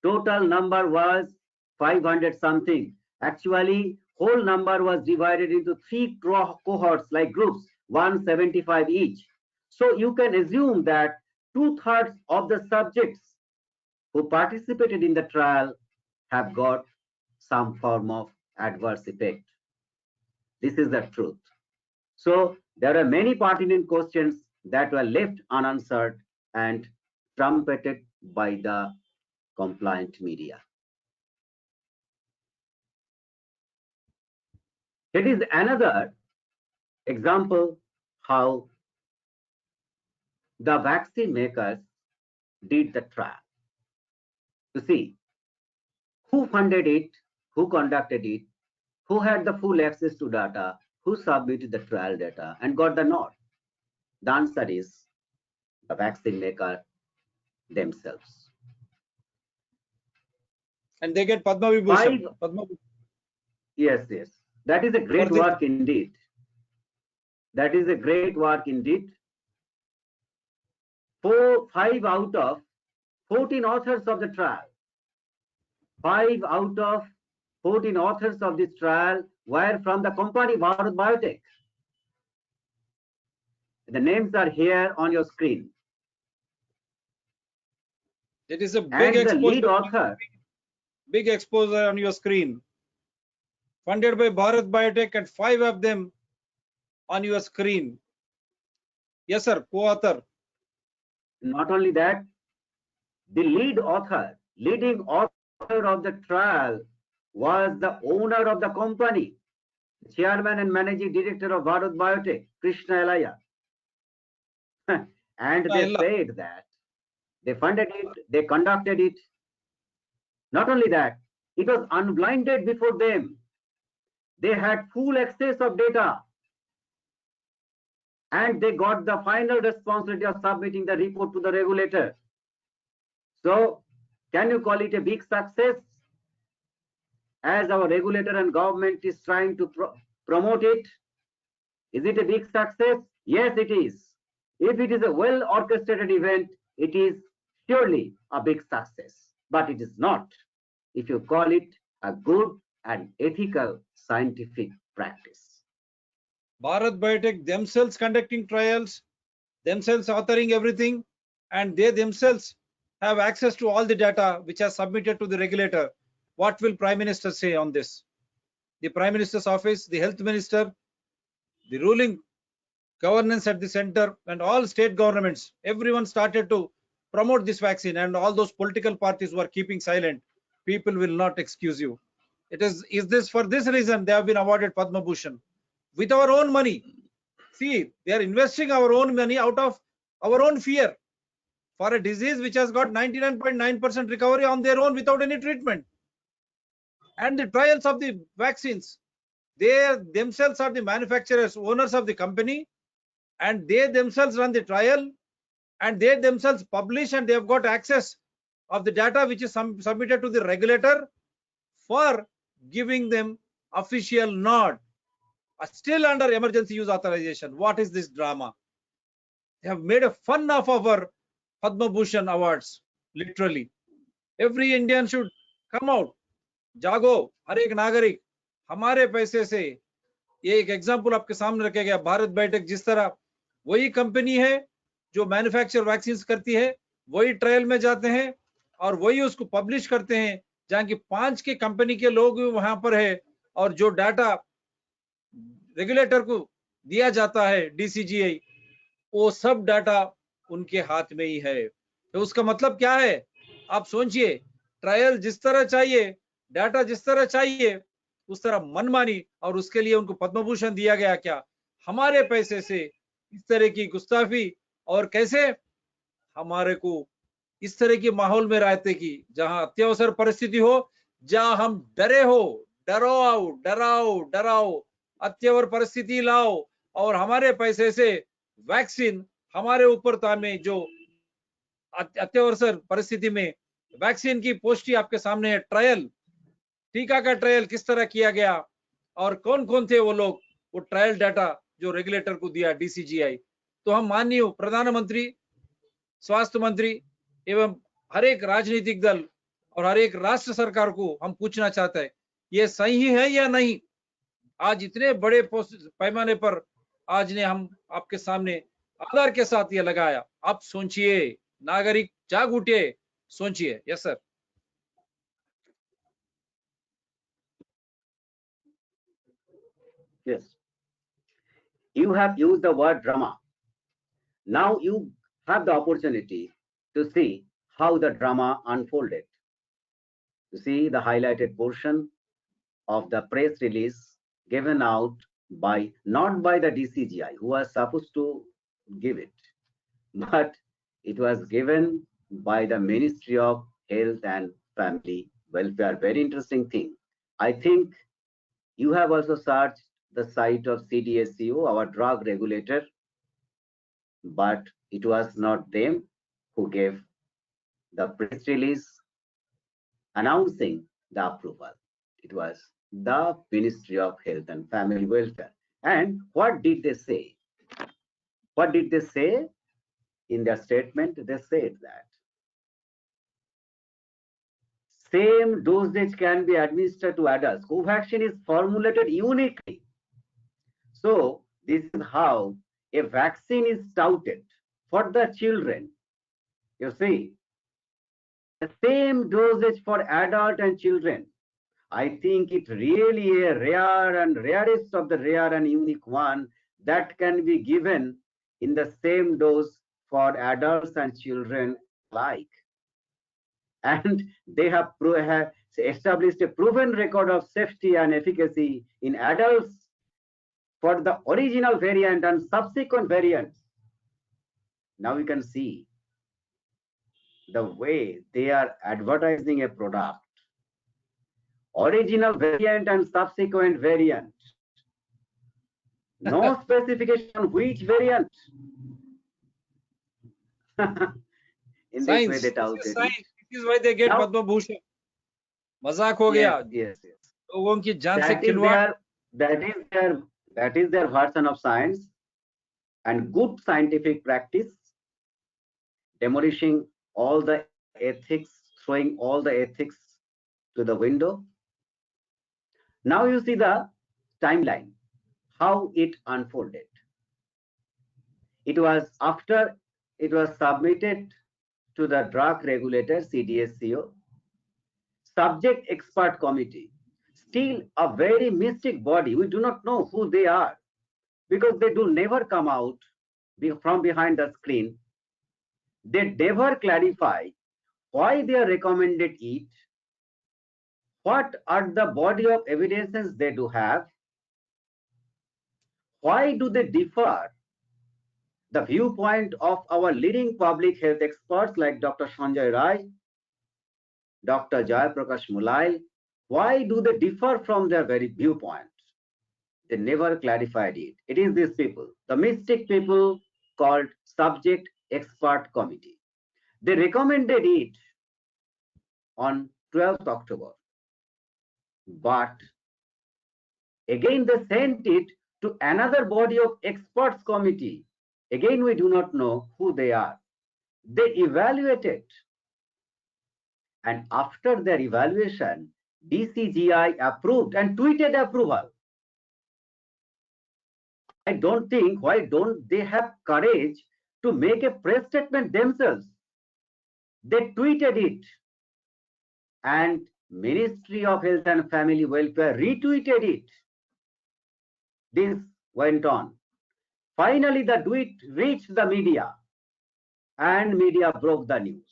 Total number was 500 something. Actually, whole number was divided into 3 cohorts like groups, 175 each. So you can assume that 2/3 of the subjects who participated in the trial have got some form of adverse effect. This is the truth. So there are many pertinent questions that were left unanswered and trumpeted by the compliant media. It is another example how the vaccine makers did the trial. You see, who funded it, who conducted it, who had the full access to data, who submitted the trial data and got the nod? The answer is the vaccine maker themselves. And they get Padmabhushan. Yes. That is a great work indeed. That is a great work indeed. 5 out of 14 authors of the trial. 5 out of 14 authors of this trial were from the company Bharat Biotech. The names are here on your screen. It is a big exposure. The lead author. Big exposure on your screen. Funded by Bharat Biotech and 5 of them on your screen. Yes, sir, co-author. Not only that, the leading author of the trial was the owner of the company, chairman and managing director of Bharat Biotech, Krishna Elaya. And they said that they funded it, they conducted it. Not only that, it was unblinded before them. They had full access of data. and they got the final responsibility of submitting the report to the regulator. So can you call it a big success? As our regulator and government is trying to promote it, is it a big success? Yes, it is. If it is a well orchestrated event, it is surely a big success. But it is not if you call it a good and ethical scientific practice. Bharat Biotech themselves conducting trials, themselves authoring everything, and they themselves have access to all the data which are submitted to the regulator. What will Prime Minister say on this? The Prime Minister's office, the Health Minister, the ruling governance at the center, and all state governments, everyone started to promote this vaccine, and all those political parties were keeping silent. People will not excuse you. Is this for this reason they have been awarded Padmabhushan with our own money? See, they are investing our own money out of our own fear for a disease which has got 99.9% recovery on their own without any treatment. And the trials of the vaccines, they themselves are the manufacturers, owners of the company, and they themselves run the trial, and they themselves publish, and they have got access of the data which is submitted to the regulator for giving them official nod, still under emergency use authorization. What is this drama? They have made a fun of our Padma Bhushan awards, literally. Every Indian should come out, जागो, हर एक नागरिक हमारे पैसे से। ये एक example आपके सामने रखा गया। भारत बायोटेक जिस तरह वही कंपनी है जो मैन्युफैक्चर वैक्सीन करती है, वही ट्रायल में जाते हैं और वही उसको पब्लिश करते हैं, जहां की 5 के कंपनी के लोग वहां पर है, और जो डाटा रेगुलेटर को दिया जाता है डीसीजीआई, वो सब डाटा उनके हाथ में ही है। तो उसका मतलब क्या है? आप सोचिए, ट्रायल जिस तरह चाहिए, डाटा जिस तरह चाहिए, उस तरह मनमानी, और उसके लिए उनको पद्मभूषण दिया गया क्या? हमारे पैसे से इस तरह की गुस्ताखी, और कैसे हमारे को इस तरह के माहौल में रहते कि जहां अत्यावसर परिस्थिति हो, जहां हम डरे हो, डराओ डराओ डराओ, अत्यावर परिस्थिति लाओ, और हमारे पैसे से वैक्सीन हमारे ऊपर तामे जो अत्यावसर परिस्थिति में वैक्सीन की पुष्टि आपके सामने है। ट्रायल, टीका का ट्रायल किस तरह किया गया, और कौन कौन थे वो लोग, वो ट्रायल डाटा जो रेगुलेटर को दिया डीसीजीआई। तो हम माननीय प्रधानमंत्री, स्वास्थ्य मंत्री एवं हर एक राजनीतिक दल और हर एक राष्ट्र सरकार को हम पूछना चाहते हैं, ये सही है या नहीं? आज इतने बड़े पैमाने पर आज ने हम आपके सामने आधार के साथ ये लगाया। आप सोचिए, नागरिक जाग उठिए, सोचिए। Yes sir. Yes. You have used the word drama. Now you have the opportunity to see how the drama unfolded. You see the highlighted portion of the press release given out by, not by the DCGI who was supposed to give it, but it was given by the Ministry of Health and Family Welfare. Very interesting thing. I think you have also searched the site of CDSCO, our drug regulator, but it was not them who gave the press release announcing the approval. It was the Ministry of Health and Family Welfare. And what did they say? What did they say in their statement? They said that same dosage can be administered to adults. Covaxin is formulated uniquely. So this is how a vaccine is touted for the children. You see, the same dosage for adult and children. I think it really a rare and rarest of the rare and unique one that can be given in the same dose for adults and children alike. And they have established a proven record of safety and efficacy in adults for the original variant and subsequent variants. Now you can see the way they are advertising a product. Original variant and subsequent variant. No specification on which variant. In this way, Science. they This is touted it. science. This is why they get Now, Padmabhushan. मजाक हो गया. yes, yes, yes. लोगों की जान से That is खिलवाड़. their version of science and good scientific practice, demolishing all the ethics, throwing all the ethics to the window. Now you see the timeline, how it unfolded. It was after it was submitted to the drug regulator CDSCO, subject expert committee, still a very mystic body. We do not know who they are because they do never come out from behind the screen. They never clarify why they are recommended it, what are the body of evidences they do have, why do they differ the viewpoint of our leading public health experts like Dr. Sanjay Rai, Dr. Jayaprakash Mulai, why do they differ from their very viewpoint? They never clarified it. It is these people, the mystic people called Subject Expert Committee. They recommended it on 12th October. But again, they sent it to another body of experts committee. Again, we do not know who they are. They evaluated. And after their evaluation, DCGI approved and tweeted approval. I don't think, why don't they have courage to make a press statement themselves? They tweeted it and Ministry of Health and Family Welfare retweeted it. This went on. Finally, the tweet reached the media and media broke the news.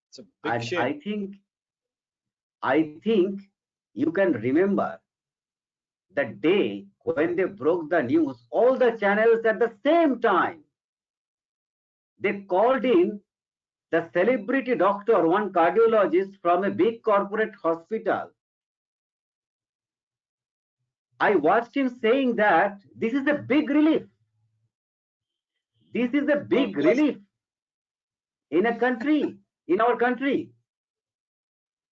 It's a big And shame. I think you can remember the day when they broke the news, all the channels at the same time. They called in the celebrity doctor, one cardiologist from a big corporate hospital. I watched him saying that this is a big relief. This is a big relief in a country, in our country.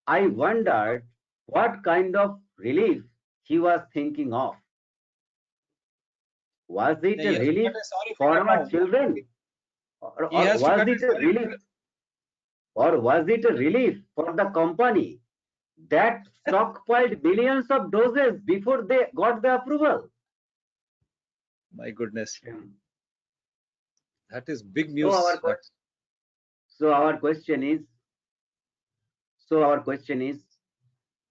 I wondered what kind of relief he was thinking of. Was it He a has relief got a sorry for figure our now. children? He has to Was cut a it a sorry relief? figure. Or was it a relief for the company that stockpiled billions of doses before they got the approval? My goodness. That is big So news. our question is,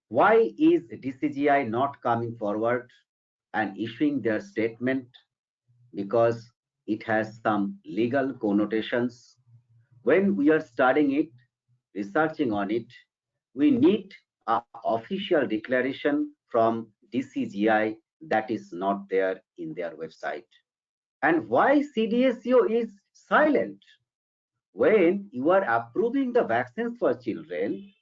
why is DCGI not coming forward and issuing their statement? Because it has some legal connotations. When we are studying it, researching on it, we need an official declaration from DCGI that is not there in their website. And why CDSCO is silent? When you are approving the vaccines for children,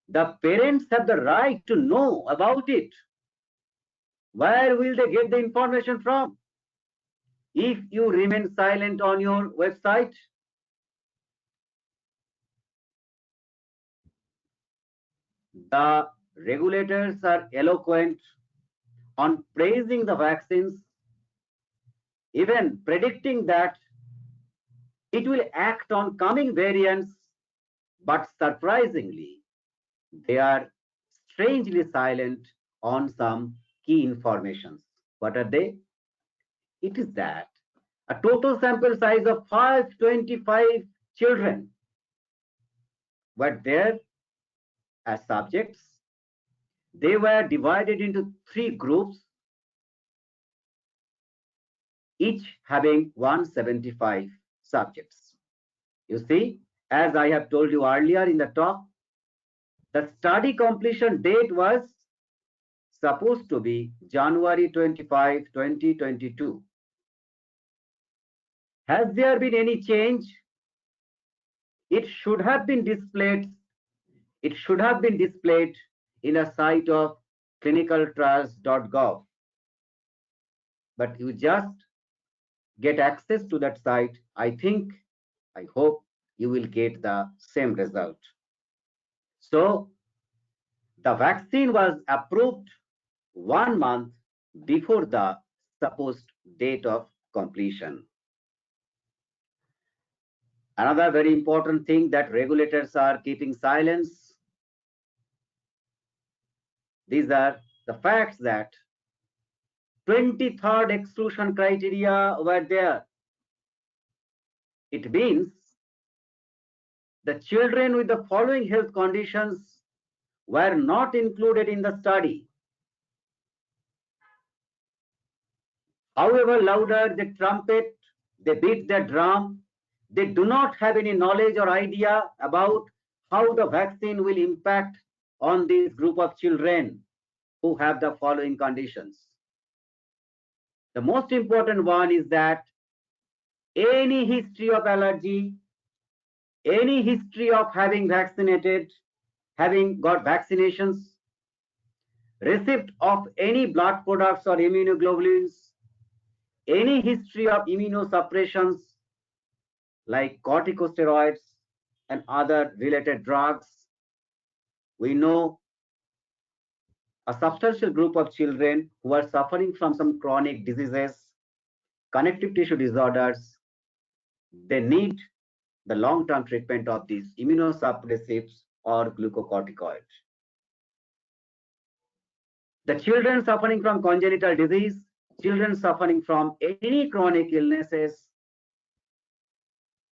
the parents have the right to know about it. Where will they get the information from? If you remain silent on your website, the regulators are eloquent on praising the vaccines, even predicting that it will act on coming variants, but surprisingly, they are strangely silent on some key informations. What are they? It is that a total sample size of 525 children were there as subjects. They were divided into 3 groups, each having 175 subjects. You see, as I have told you earlier in the talk, the study completion date was supposed to be January 25, 2022. Has there been any change? It should have been displayed. It should have been displayed in a site of clinicaltrials.gov. but you just get access to that site. I hope you will get the same result. So the vaccine was approved 1 month before the supposed date of completion. Another very important thing that regulators are keeping silence. These are the facts that 23rd exclusion criteria were there. It means the children with the following health conditions were not included in the study. However louder they trumpet, they beat their drum, they do not have any knowledge or idea about how the vaccine will impact on this group of children who have the following conditions. The most important one is that any history of allergy, any history of having vaccinated, having got vaccinations, receipt of any blood products or immunoglobulins, any history of immunosuppressions like corticosteroids and other related drugs. We know a substantial group of children who are suffering from some chronic diseases, connective tissue disorders. They need the long-term treatment of these immunosuppressives or glucocorticoids. The children suffering from congenital disease, children suffering from any chronic illnesses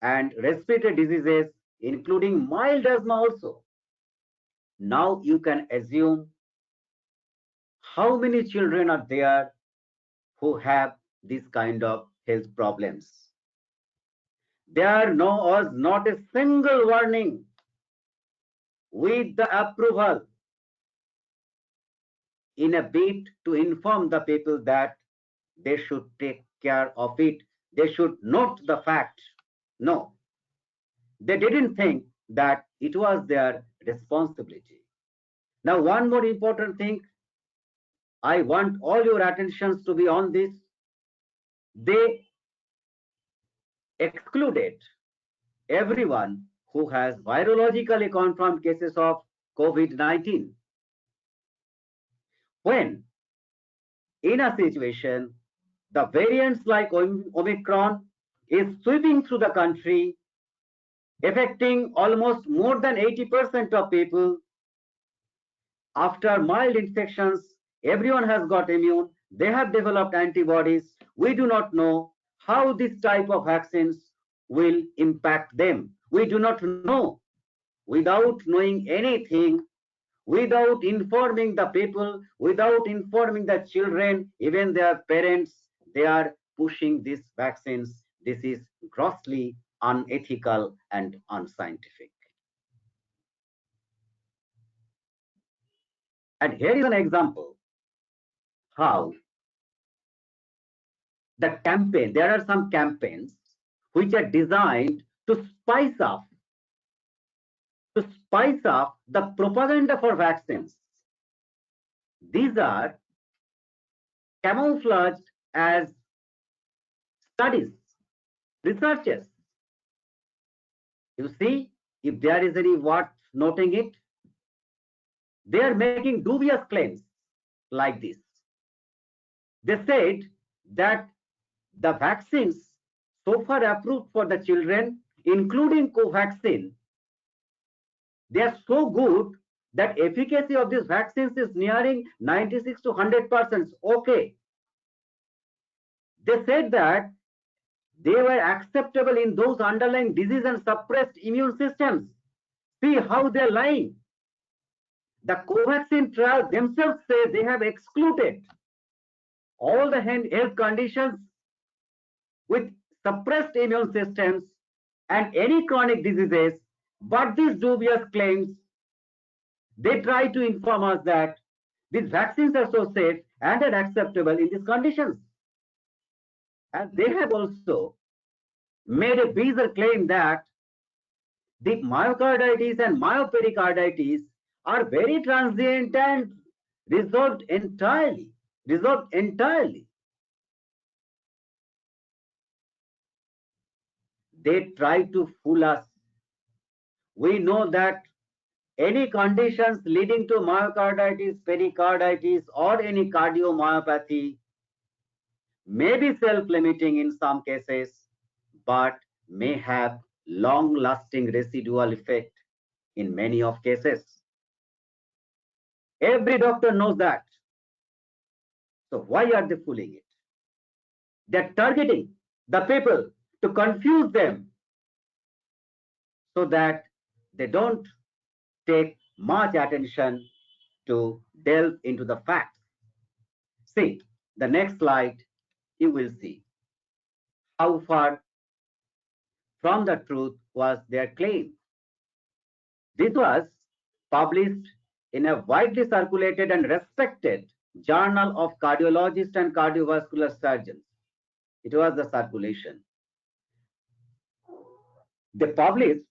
and respiratory diseases, including mild asthma also. Now you can assume how many children are there who have this kind of health problems. There was not a single warning with the approval in a bid to inform the people that they should take care of it. They should note the fact. No, they didn't think that it was their responsibility. Now, one more important thing, I want all your attentions to be on this. They excluded everyone who has virologically confirmed cases of COVID-19. When in a situation, the variants like Omicron is sweeping through the country, affecting almost more than 80% of people. After mild infections, everyone has got immune. They have developed antibodies. We do not know how this type of vaccines will impact them. We do not know. Without knowing anything, without informing the people, without informing the children, even their parents, they are pushing these vaccines. This is grossly unethical and unscientific. And here is an example how the campaign, there are some campaigns which are designed to spice up the propaganda for vaccines. These are camouflaged as studies, researches. You see, if there is any worth noting it, they are making dubious claims like this. They said that the vaccines so far approved for the children, including Covaxin, they are so good that efficacy of these vaccines is nearing 96 to 100%. Okay. They said that they were acceptable in those underlying disease and suppressed immune systems. See how they're lying. The Covaxin trial themselves say they have excluded all the health conditions with suppressed immune systems and any chronic diseases, but these dubious claims, they try to inform us that these vaccines are so safe and are acceptable in these conditions. And they have also made a bizarre claim that the myocarditis and myopericarditis are very transient and resolved entirely. they try to fool us. We know that any conditions leading to myocarditis, pericarditis, or any cardiomyopathy may be self-limiting in some cases, but may have long-lasting residual effect in many of cases. Every doctor knows that. So why are they fooling it? They're targeting the people to confuse them so that they don't take much attention to delve into the facts. See, the next slide, you will see how far from the truth was their claim. This was published in a widely circulated and respected journal of cardiologists and cardiovascular surgeons. It was the circulation. They published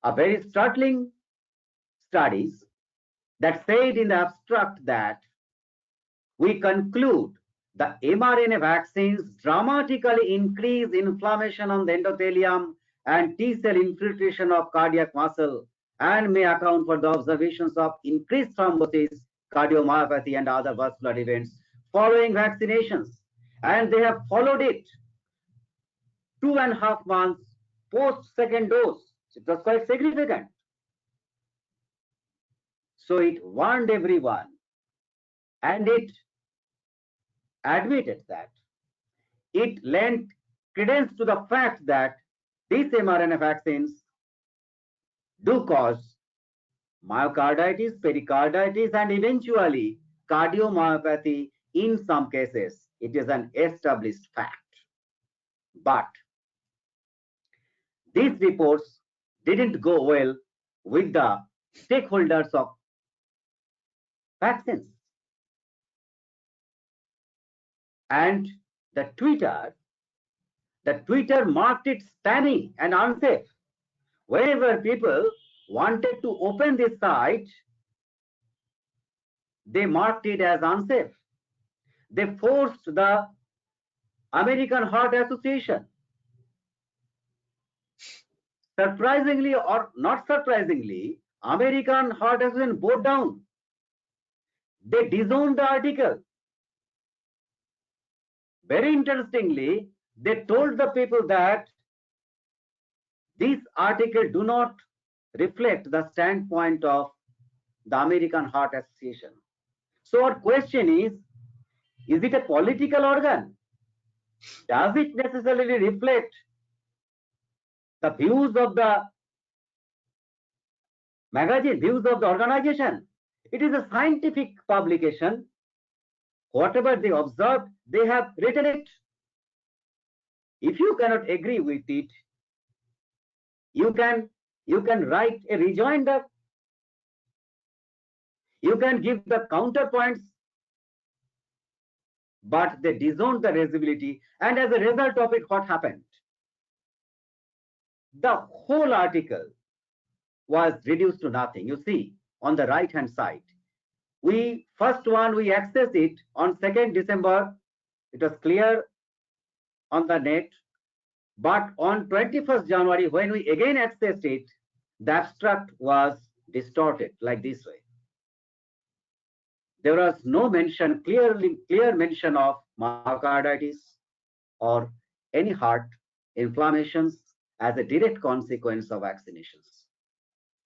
a very startling studies that said in the abstract that we conclude the mRNA vaccines dramatically increase inflammation on the endothelium and T-cell infiltration of cardiac muscle and may account for the observations of increased thrombosis, cardiomyopathy, and other vascular events following vaccinations. And they have followed it 2.5 months post second dose. It was quite significant. So it warned everyone, and it admitted that it lent credence to the fact that these mRNA vaccines do cause myocarditis, pericarditis, and eventually cardiomyopathy in some cases. It is an established fact. But these reports didn't go well with the stakeholders of vaccines. And the Twitter marked it spammy and unsafe. Whenever people wanted to open this site, they marked it as unsafe. They forced the American Heart Association, surprisingly or not surprisingly, American Heart Association bowed down. They disowned the article. Very interestingly, they told the people that this article do not reflect the standpoint of the American Heart Association. So our question is it a political organ? Does it necessarily reflect the views of the magazine, views of the organization? It is a scientific publication. Whatever they observed, they have written it. If you cannot agree with it, you can write a rejoinder. You can give the counterpoints, but they disowned the resibility, and as a result of it, what happened? The whole article was reduced to nothing. You see, on the right-hand side, we accessed it on 2nd December. It was clear on the net, but on 21st January, when we again accessed it, the abstract was distorted like this way. There was no mention, clear mention of myocarditis or any heart inflammations as a direct consequence of vaccinations.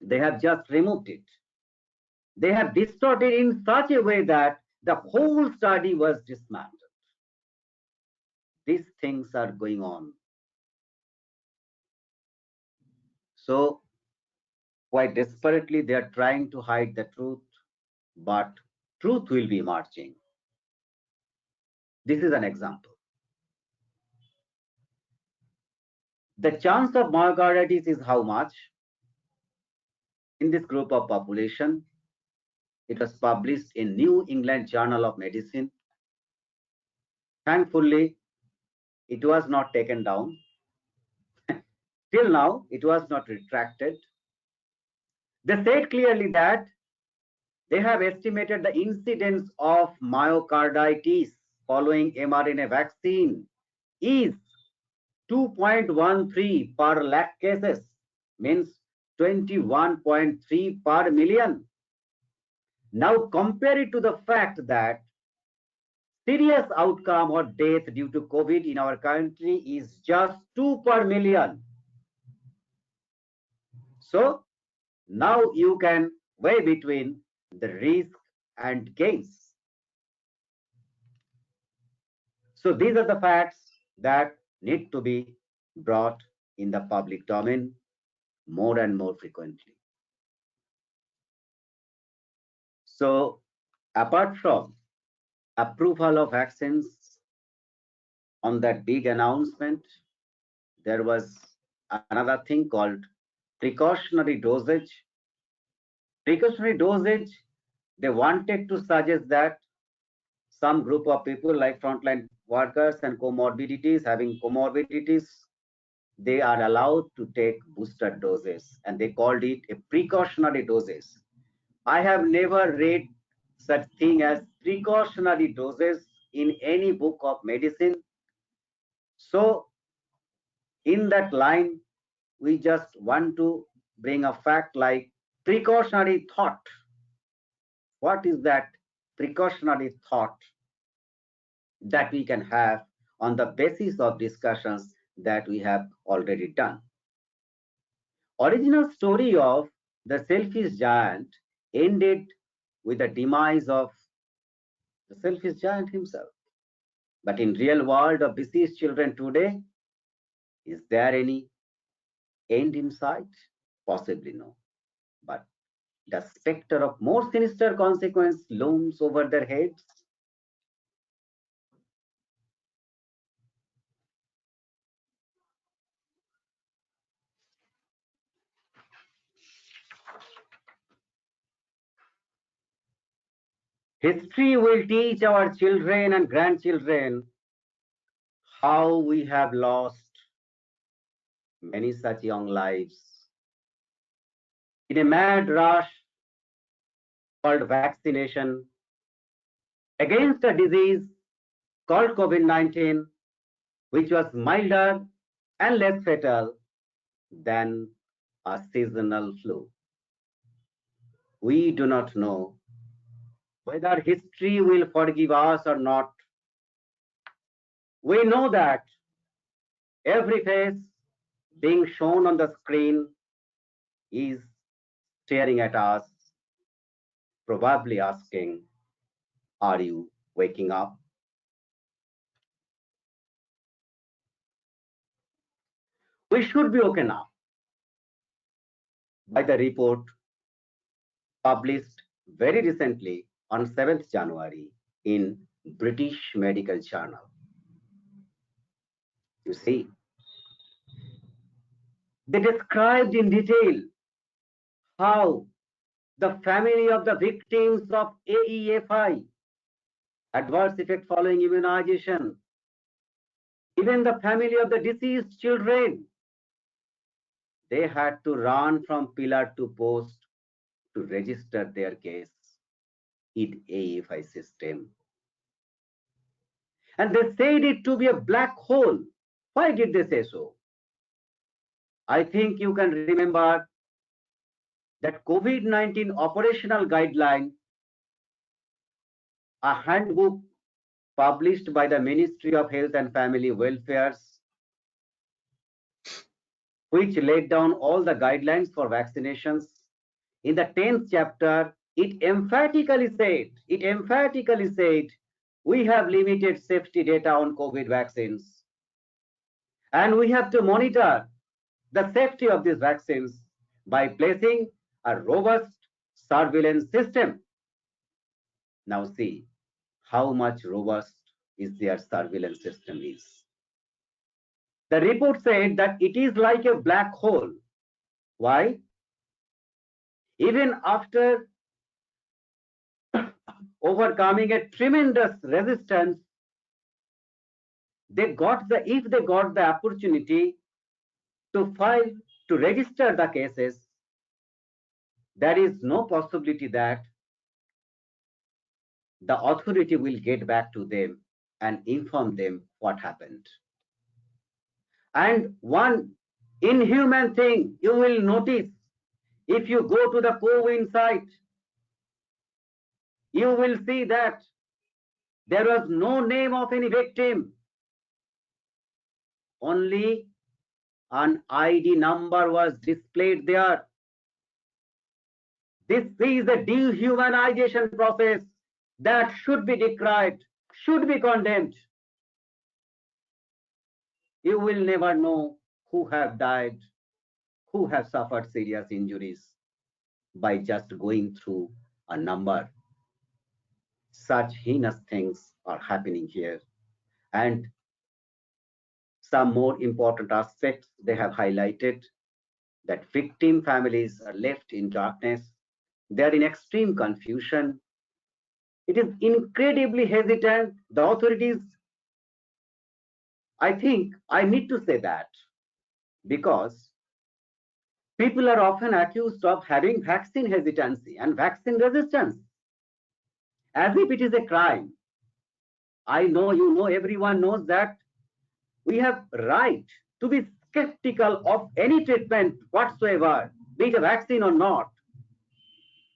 They have just removed it. They have distorted in such a way that the whole study was dismantled. These things are going on. So quite desperately, they are trying to hide the truth, but truth will be emerging. This is an example. The chance of myocarditis is how much? In this group of population, it was published in New England Journal of Medicine. Thankfully, it was not taken down. Till now, it was not retracted. They said clearly that they have estimated the incidence of myocarditis following mRNA vaccine is 2.13 per lakh cases, means 21.3 per million. Now compare it to the fact that serious outcome or death due to COVID in our country is just 2 per million. So now you can weigh between the risk and gains. So these are the facts that need to be brought in the public domain more and more frequently. So apart from approval of vaccines, on that big announcement, there was another thing called precautionary dosage. Precautionary dosage, they wanted to suggest that some group of people like frontline workers and having comorbidities, they are allowed to take booster doses, and they called it a precautionary doses. I have never read such thing as precautionary doses in any book of medicine. So in that line, we just want to bring a fact like precautionary thought. What is that precautionary thought that we can have on the basis of discussions that we have already done? Original story of the selfish giant ended with the demise of the selfish giant himself. But in real world of deceased children today, is there any end in sight? Possibly no. But the specter of more sinister consequence looms over their heads. History will teach our children and grandchildren how we have lost many such young lives in a mad rush called vaccination against a disease called COVID-19, which was milder and less fatal than a seasonal flu. We do not know whether history will forgive us or not. We know that every face being shown on the screen is staring at us, probably asking, are you waking up? We should be woken up by the report published very recently on 7th January in British Medical Journal. You see, they described in detail how the family of the victims of AEFI, adverse effect following immunization, even the family of the deceased children, they had to run from pillar to post to register their case in AEFI system. And they said it to be a black hole. Why did they say so? I think you can remember that COVID-19 operational guideline, a handbook published by the Ministry of Health and Family Welfare's, which laid down all the guidelines for vaccinations. In the 10th chapter, it emphatically said, we have limited safety data on COVID vaccines. And we have to monitor the safety of these vaccines by placing a robust surveillance system. Now see how much robust is their surveillance system is. The report said that it is like a black hole. Why? Even after overcoming a tremendous resistance, if they got the opportunity to file, to register the cases, there is no possibility that the authority will get back to them and inform them what happened. And one inhuman thing you will notice if you go to the co-win site, you will see that there was no name of any victim, only an ID number was displayed there. This is a dehumanization process that should be decried, should be condemned. You will never know who have died, who have suffered serious injuries by just going through a number. Such heinous things are happening here. And some more important aspects they have highlighted, that victim families are left in darkness. They are in extreme confusion. It is incredibly hesitant. The authorities, I think I need to say that, because people are often accused of having vaccine hesitancy and vaccine resistance as if it is a crime. I know, you know, everyone knows that we have right to be skeptical of any treatment whatsoever, be it a vaccine or not.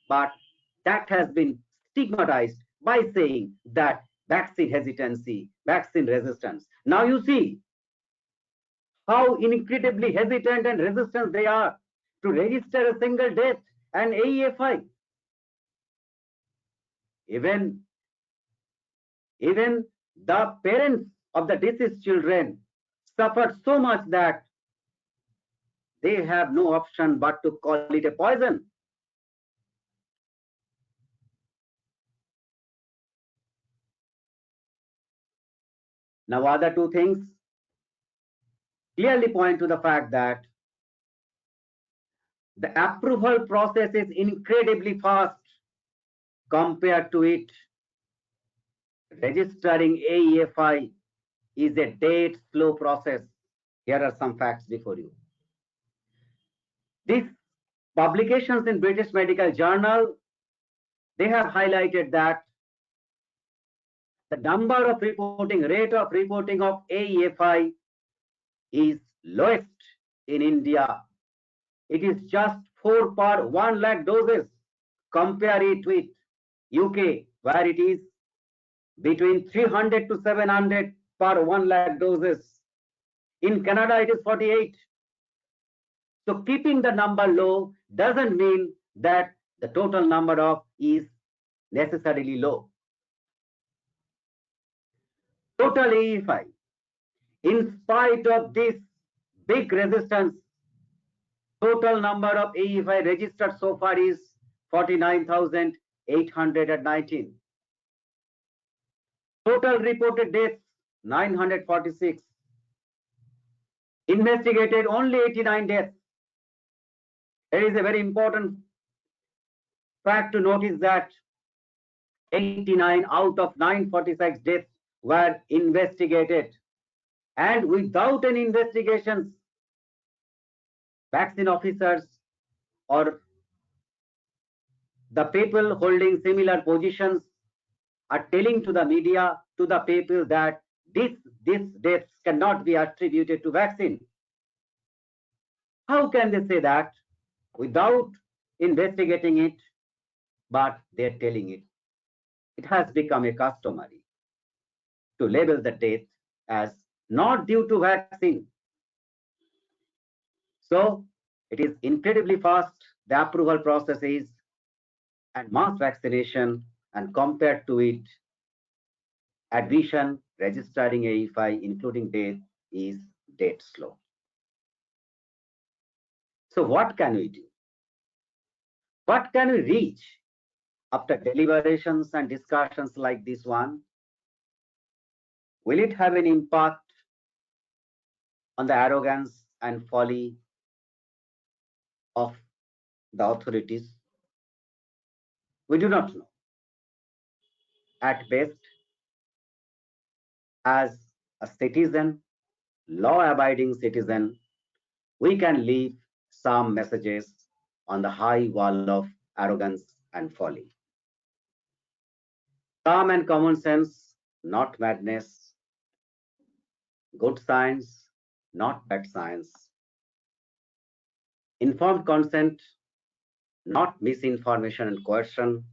But that has been stigmatized by saying that vaccine hesitancy, vaccine resistance. Now you see how incredibly hesitant and resistant they are to register a single death and AEFI. Even the parents of the deceased children suffered so much that they have no option but to call it a poison. Now, other two things clearly point to the fact that the approval process is incredibly fast compared to it. Registering AEFI is a date slow process. Here are some facts before you. These publications in British Medical Journal, they have highlighted that the number of reporting, rate of reporting of AEFI is lowest in India. It is just 4 per 1 lakh doses. Compare it with UK, where it is between 300 to 700 per 1 lakh doses. In Canada, it is 48. So keeping the number low doesn't mean that the total number of is necessarily low. Total AEFI, in spite of this big resistance, total number of AEFI registered so far is 49,819. Total reported deaths 946. Investigated only 89 deaths. There is a very important fact to notice that 89 out of 946 deaths were investigated, and without any investigations, vaccine officers or the people holding similar positions are telling to the media, to the people, that these deaths cannot be attributed to vaccine. How can they say that without investigating it, but they're telling it? It has become a customary to label the death as not due to vaccine. So it is incredibly fast, the approval process is, and mass vaccination, and compared to it, admission, registering AEFI, including death, is dead slow. So what can we do? What can we reach after deliberations and discussions like this one? Will it have an impact on the arrogance and folly of the authorities? We do not know. At best, as a citizen, law-abiding citizen, we can leave some messages on the high wall of arrogance and folly. Calm and common sense, not madness. Good science, not bad science. Informed consent, not misinformation and coercion.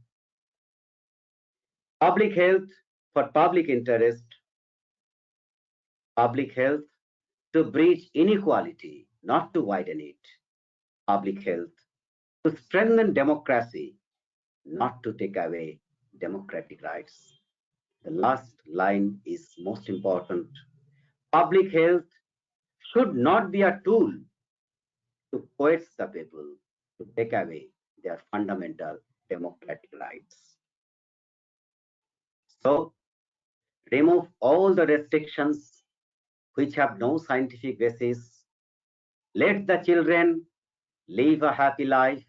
Public health for public interest. Public health to bridge inequality, not to widen it. Public health to strengthen democracy, not to take away democratic rights. The last line is most important. Public health should not be a tool to coerce the people, to take away their fundamental democratic rights. So, remove all the restrictions which have no scientific basis. Let the children live a happy life.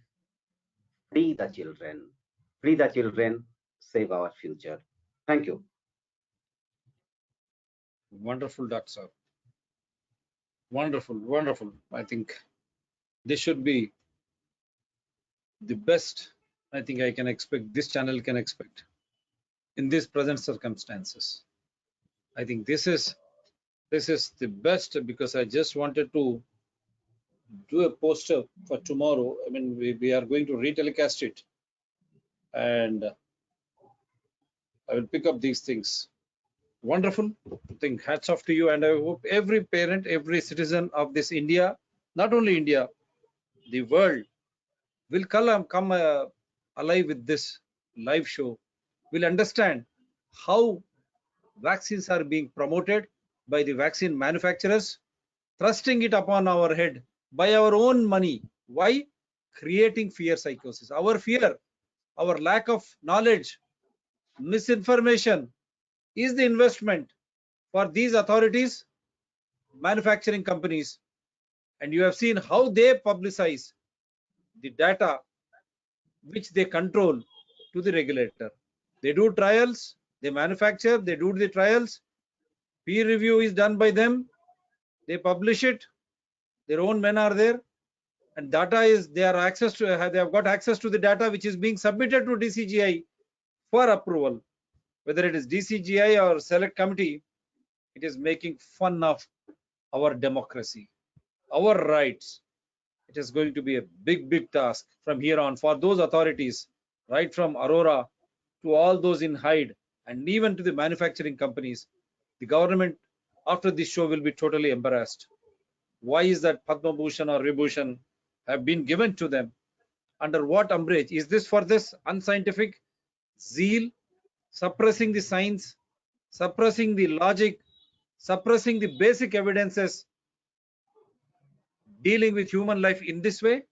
Free the children. Free the children, save our future. Thank you. Wonderful, Doctor Sir. Wonderful, wonderful. I think this should be the best I think I can expect, this channel can expect in these present circumstances. I think this is the best, because I just wanted to do a poster for tomorrow. I mean, we are going to retelecast it, and I will pick up these things. Wonderful. I think hats off to you, and I hope every parent, every citizen of this India, not only India, the world, will come alive with this live show, will understand how vaccines are being promoted by the vaccine manufacturers, thrusting it upon our head by our own money. Why? Creating fear psychosis. Our fear, our lack of knowledge, misinformation is the investment for these authorities, manufacturing companies. And you have seen how they publicize the data which they control to the regulator. They do trials, they manufacture, they do the trials, peer review is done by them, they publish it, their own men are there, and data is, they have got access to the data which is being submitted to DCGI for approval. Whether it is DCGI or select committee, it is making fun of our democracy, our rights. It is going to be a big task from here on for those authorities, right from Aurora to all those in Hyde, and even to the manufacturing companies. The government after this show will be totally embarrassed. Why is that Padmabhushan or Vibhushan have been given to them? Under what umbrage? Is this for this unscientific zeal, suppressing the science, suppressing the logic, suppressing the basic evidences, dealing with human life in this way,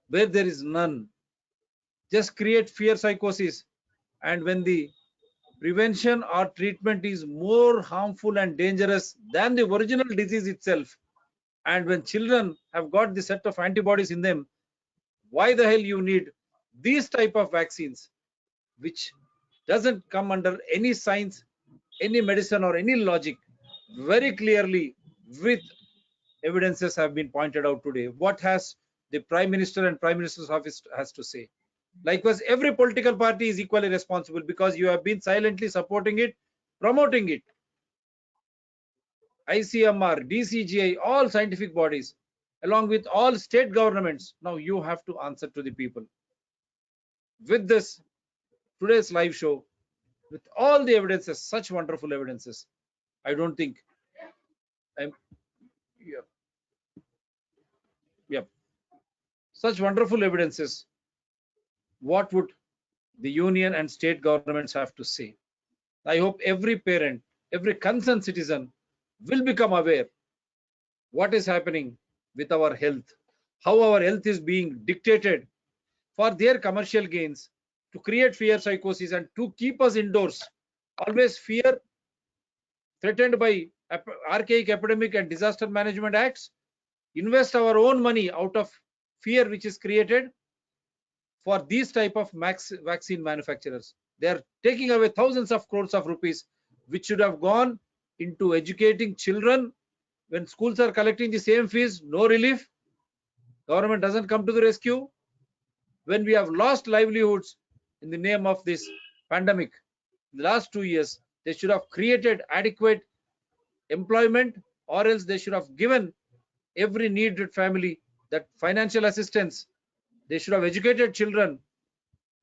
where there is none? Just create fear psychosis, and when the prevention or treatment is more harmful and dangerous than the original disease itself, and when children have got the set of antibodies in them, why the hell you need these type of vaccines which doesn't come under any science, any medicine or any logic? Very clearly, with evidences have been pointed out today. What has the Prime Minister and Prime Minister's office has to say? Likewise, every political party is equally responsible, because you have been silently supporting it, promoting it. ICMR, DCGI, all scientific bodies, along with all state governments. Now you have to answer to the people. With this, today's live show, with all the evidences, such wonderful evidences, I don't think I'm, yeah, yeah, such wonderful evidences, what would the union and state governments have to say? I hope every parent, every concerned citizen will become aware what is happening with our health, how our health is being dictated for their commercial gains, to create fear psychosis and to keep us indoors. Always fear, threatened by archaic epidemic and disaster management acts, invest our own money out of fear which is created for these type of vaccine manufacturers. They are taking away thousands of crores of rupees which should have gone into educating children. When schools are collecting the same fees, no relief. Government doesn't come to the rescue. When we have lost livelihoods in the name of this pandemic, in the last 2 years, they should have created adequate employment, or else they should have given every needed family that financial assistance. They should have educated children,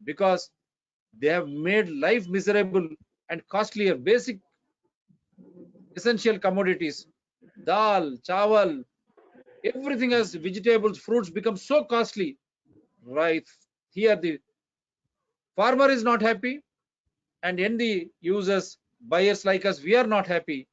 because they have made life miserable and costlier. Basic essential commodities, dal, chawal, everything as vegetables, fruits become so costly. Right here, the farmer is not happy, and in the users, buyers like us, we are not happy.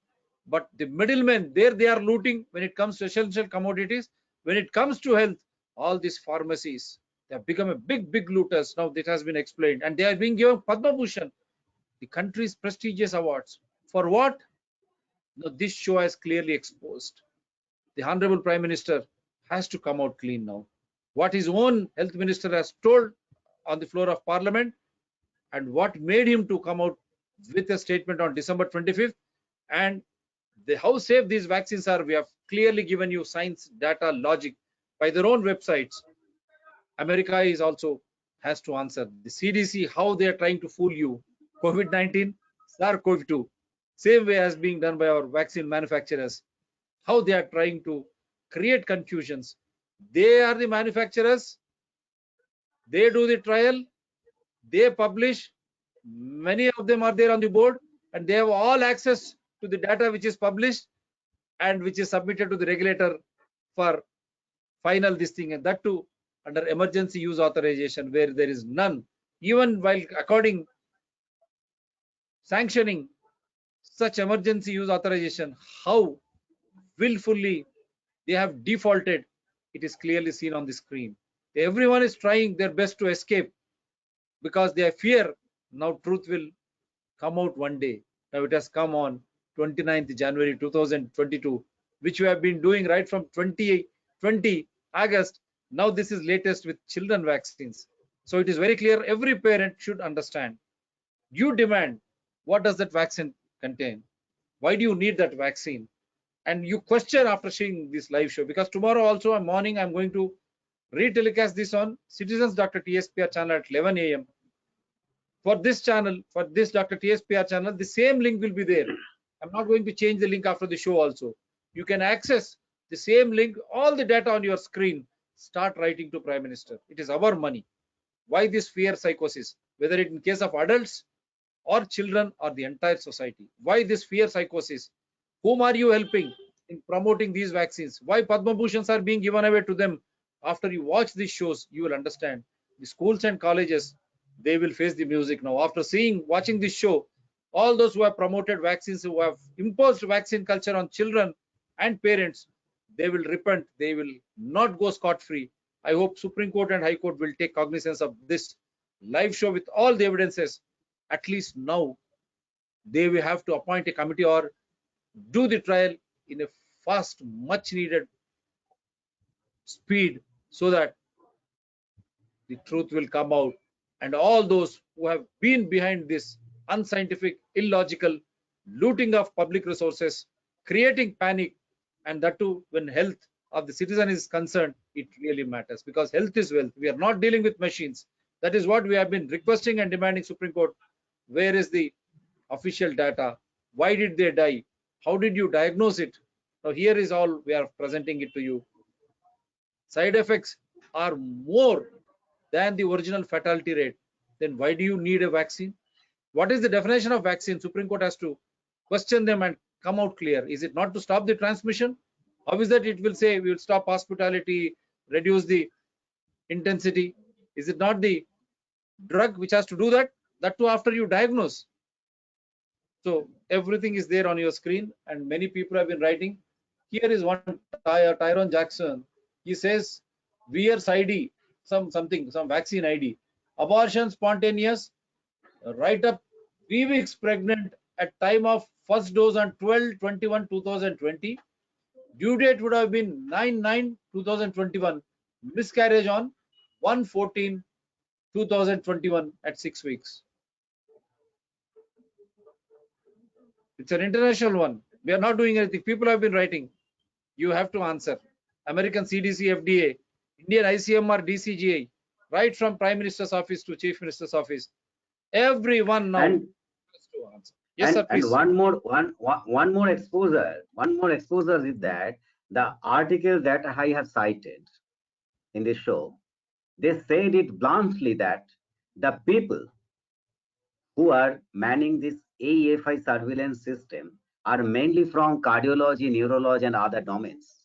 But the middlemen, there they are looting when it comes to essential commodities. When it comes to health, all these pharmacies, they have become a big looters. Now that has been explained, and they are being given Padmabhushan, the country's prestigious awards. For what? Now this show has clearly exposed. The Honorable Prime Minister has to come out clean now. What his own health minister has told on the floor of Parliament, and what made him to come out with a statement on December 25th, and how safe these vaccines are, we have clearly given you science, data, logic by their own websites. America is also has to answer. The CDC, how they are trying to fool you. COVID-19, SARS-CoV-2, same way as being done by our vaccine manufacturers. How they are trying to create confusions. They are the manufacturers. They do the trial. They publish. Many of them are there on the board, and they have all access to the data which is published and which is submitted to the regulator for final this thing, and that too under emergency use authorization, where there is none. Even while according sanctioning such emergency use authorization, how willfully they have defaulted, it is clearly seen on the screen. Everyone is trying their best to escape, because they fear now truth will come out one day. Now it has come on 29th January 2022, which we have been doing right from 2020 August. Now this is latest with children vaccines. So it is very clear, every parent should understand. You demand, what does that vaccine contain? Why do you need that vaccine? And you question after seeing this live show, because tomorrow also morning I'm going to re-telecast this on Citizens Dr. TSPR channel at 11 a.m. For this channel, for this Dr. TSPR channel, the same link will be there. I'm not going to change the link after the show also. You can access the same link, all the data on your screen. Start writing to Prime Minister. It is our money. Why this fear psychosis? Whether it in case of adults or children or the entire society. Why this fear psychosis? Whom are you helping in promoting these vaccines? Why Padmabhushans are being given away to them? After you watch these shows, you will understand. The schools and colleges, they will face the music now. After watching this show, all those who have promoted vaccines, who have imposed vaccine culture on children and parents, they will repent. They will not go scot-free. I hope Supreme Court and High Court will take cognizance of this live show with all the evidences. At least now they will have to appoint a committee or do the trial in a fast, much needed speed, so that the truth will come out, and all those who have been behind this unscientific, illogical looting of public resources, creating panic, and that too when health of the citizen is concerned, it really matters, because health is wealth. We are not dealing with machines. That is what we have been requesting and demanding. Supreme Court, where is the official data? Why did they die? How did you diagnose it? Now here is all we are presenting it to you. Side effects are more than the original fatality rate. Then why do you need a vaccine? What is the definition of vaccine? Supreme Court has to question them and come out clear. Is it not to stop the transmission? How is that it will say we will stop hospitality, reduce the intensity? Is it not the drug which has to do that? That too after you diagnose. So everything is there on your screen, and many people have been writing. Here is one, Tyrone Jackson. He says, Weir's ID, some vaccine ID. Abortion spontaneous, right up 3 weeks pregnant at time of first dose on 12/21/2020. Due date would have been 9/9/2021. Miscarriage on 1/14/2021 at 6 weeks. It's an international one. We are not doing anything. People have been writing. You have to answer. American CDC, FDA, Indian ICMR, DCGI, right from Prime Minister's office to Chief Minister's office. Everyone now And has to answer. Yes, sir, And please. one more exposure is that the article that I have cited in this show, they said it bluntly that the people who are manning this AEFI surveillance system are mainly from cardiology, neurology, and other domains.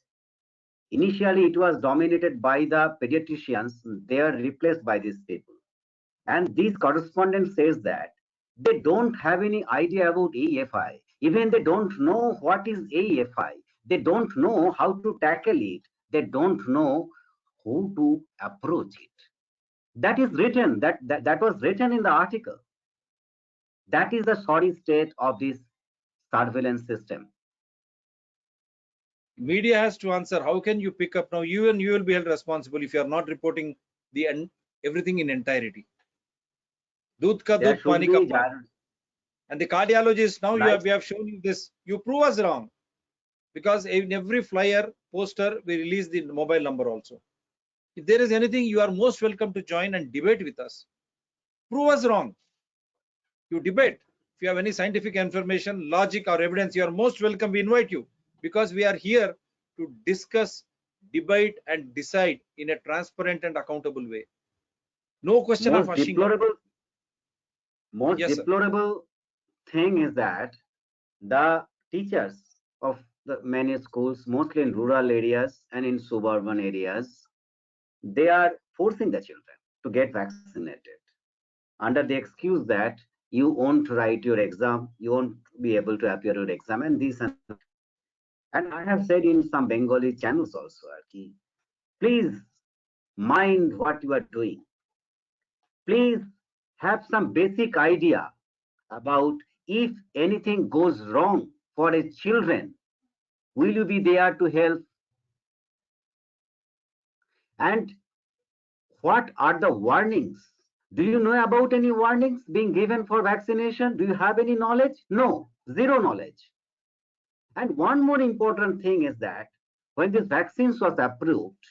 Initially, it was dominated by the pediatricians. They are replaced by these people. And this correspondent says that they don't have any idea about AEFI. Even they don't know what is AEFI. They don't know how to tackle it. They don't know who to approach it. That is written, that was written in the article. That is the sorry state of this surveillance system. Media has to answer. How can you pick up now? You will be held responsible if you are not reporting the everything in entirety. Doodh ka There doodh, should pani ka be pani. And the cardiologist, now we have shown you this. You prove us wrong. Because in every flyer, poster, we release the mobile number also. If there is anything, you are most welcome to join and debate with us. Prove us wrong. You debate. If you have any scientific information, logic, or evidence, you are most welcome. We invite you because we are here to discuss, debate, and decide in a transparent and accountable way. No question of most hushing. most Yes, sir. deplorable thing is that the teachers of the many schools, mostly in rural areas and in suburban areas, they are forcing the children to get vaccinated under the excuse that you won't write your exam, you won't be able to appear your exam, and this and that. And I have said in some Bengali channels also, Arki, please mind what you are doing. Please have some basic idea about if anything goes wrong for a children, will you be there to help? And what are the warnings? Do you know about any warnings being given for vaccination? Do you have any knowledge? No, zero knowledge. And one more important thing is that when this vaccines was approved,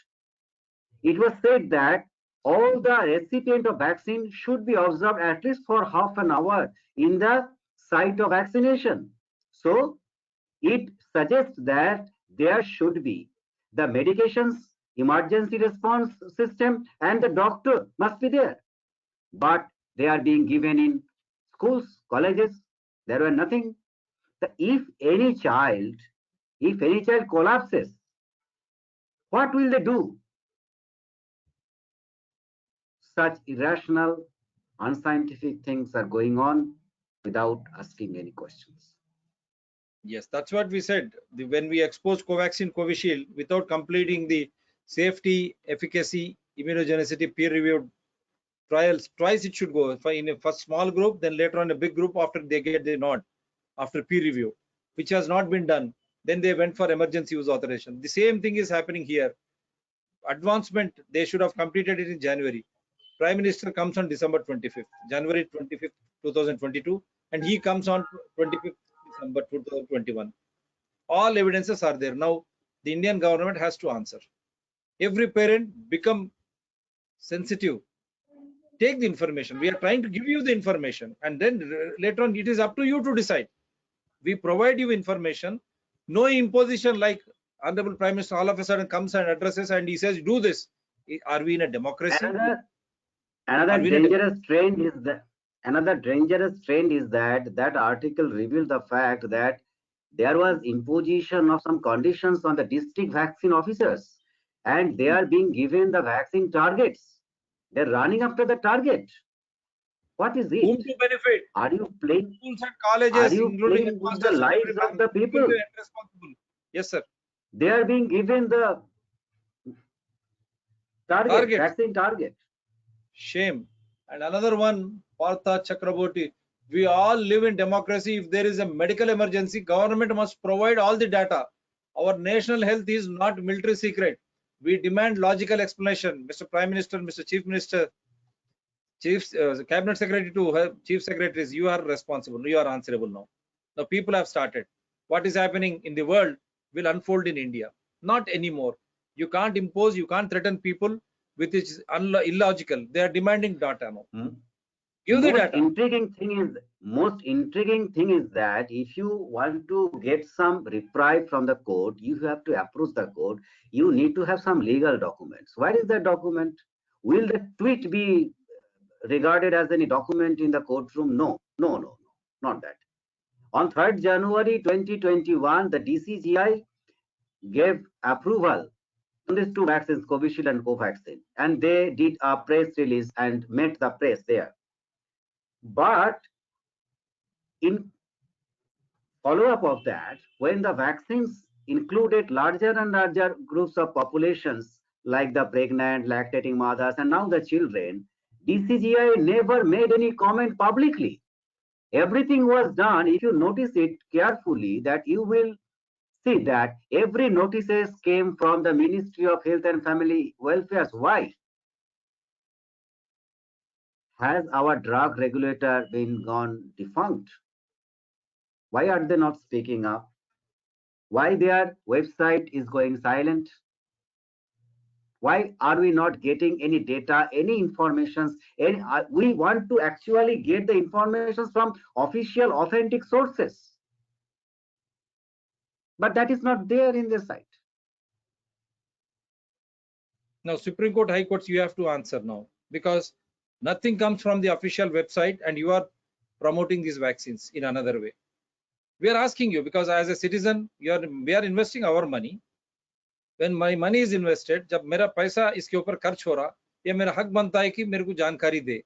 it was said that all the recipient of vaccine should be observed at least for half an hour in the site of vaccination. So it suggests that there should be the medications, emergency response system, and the doctor must be there. But they are being given in schools, colleges. There were nothing. If any child collapses, what will they do? Such irrational, unscientific things are going on without asking any questions. Yes, that's what we said. When we exposed Covaxin, Covishield without completing the safety, efficacy, immunogenicity, peer-reviewed trials, twice it should go. In a first small group, then later on a big group after they get the nod, after peer review, which has not been done. Then they went for emergency use authorization. The same thing is happening here. Advancement, they should have completed it in January. Prime Minister comes on December 25th, January 25th, 2022, and he comes on 25th December 2021. All evidences are there. Now, the Indian government has to answer. Every parent become sensitive. Take the information. We are trying to give you the information, and then later on, it is up to you to decide. We provide you information. No imposition like Honorable Prime Minister all of a sudden comes and addresses and he says, do this. Are we in a democracy? Another dangerous trend is that that article revealed the fact that there was imposition of some conditions on the district vaccine officers, and they are being given the vaccine targets. They're running after the target. What is it? Whom to benefit? Are you playing? Schools and colleges, Are you including playing with the headmasters and lives everybody, of the who will people? be responsible? Yes, sir. They are being given the Target. vaccine target. Shame. And another one, Partha Chakraborty. We all live in democracy. If there is a medical emergency, government must provide all the data. Our national health is not military secret. We demand logical explanation. Mr. Prime Minister, Mr. Chief Minister, Cabinet Secretary to Chief Secretaries, you are responsible. You are answerable now. Now people have started. What is happening in the world will unfold in India. Not anymore. You can't impose, you can't threaten people with its illogical. They are demanding data now. Give the Most data. intriguing thing is that if you want to get some reprieve from the court, you have to approach the court. You need to have some legal documents. Where is that document? Will the tweet be regarded as any document in the courtroom? No, no, no, no, not that. On 3rd January 2021, the DCGI gave approval on these two vaccines, Covishield and Covaxin, and they did a press release and met the press there. But in follow-up of that, when the vaccines included larger and larger groups of populations, like the pregnant, lactating mothers, and now the children, DCGI never made any comment publicly. Everything was done, if you notice it carefully, that you will see that every notices came from the Ministry of Health and Family Welfare. Why? Has our drug regulator been gone defunct? Why are they not speaking up? Why their website is going silent? Why are we not getting any data, any information? We want to actually get the information from official, authentic sources. But that is not there in the site. Now, Supreme Court, High Courts, you have to answer now, because nothing comes from the official website and you are promoting these vaccines in another way. We are asking you because as a citizen, we are investing our money. When my money is invested, जब मेरा पैसा इसके ऊपर खर्च हो रहा, ये मेरा हक बनता है कि मेरे को जानकारी दे.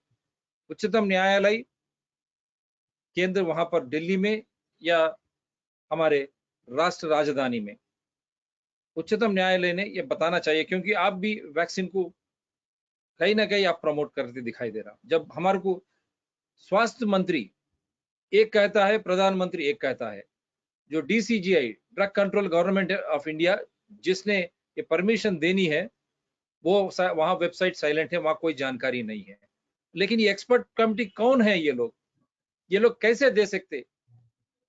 उच्चतम न्यायालय केंद्र वहां पर दिल्ली में या हमारे राष्ट्र राजधानी में, उच्चतम न्यायालय ने ये बताना चाहिए, क्योंकि आप भी वैक्सीन को कहीं ना कहीं आप प्रमोट करते दिखाई दे रहा. जब हमारे को स्वास्थ्य मंत्री एक कहता है, प्रधानमंत्री एक कहता है, जो DCGI drug control government of India जिसने ये परमिशन देनी है, वो वहां वेबसाइट साइलेंट है, वहां कोई जानकारी नहीं है. लेकिन ये एक्सपर्ट कमेटी कौन है? ये लोग कैसे दे सकते?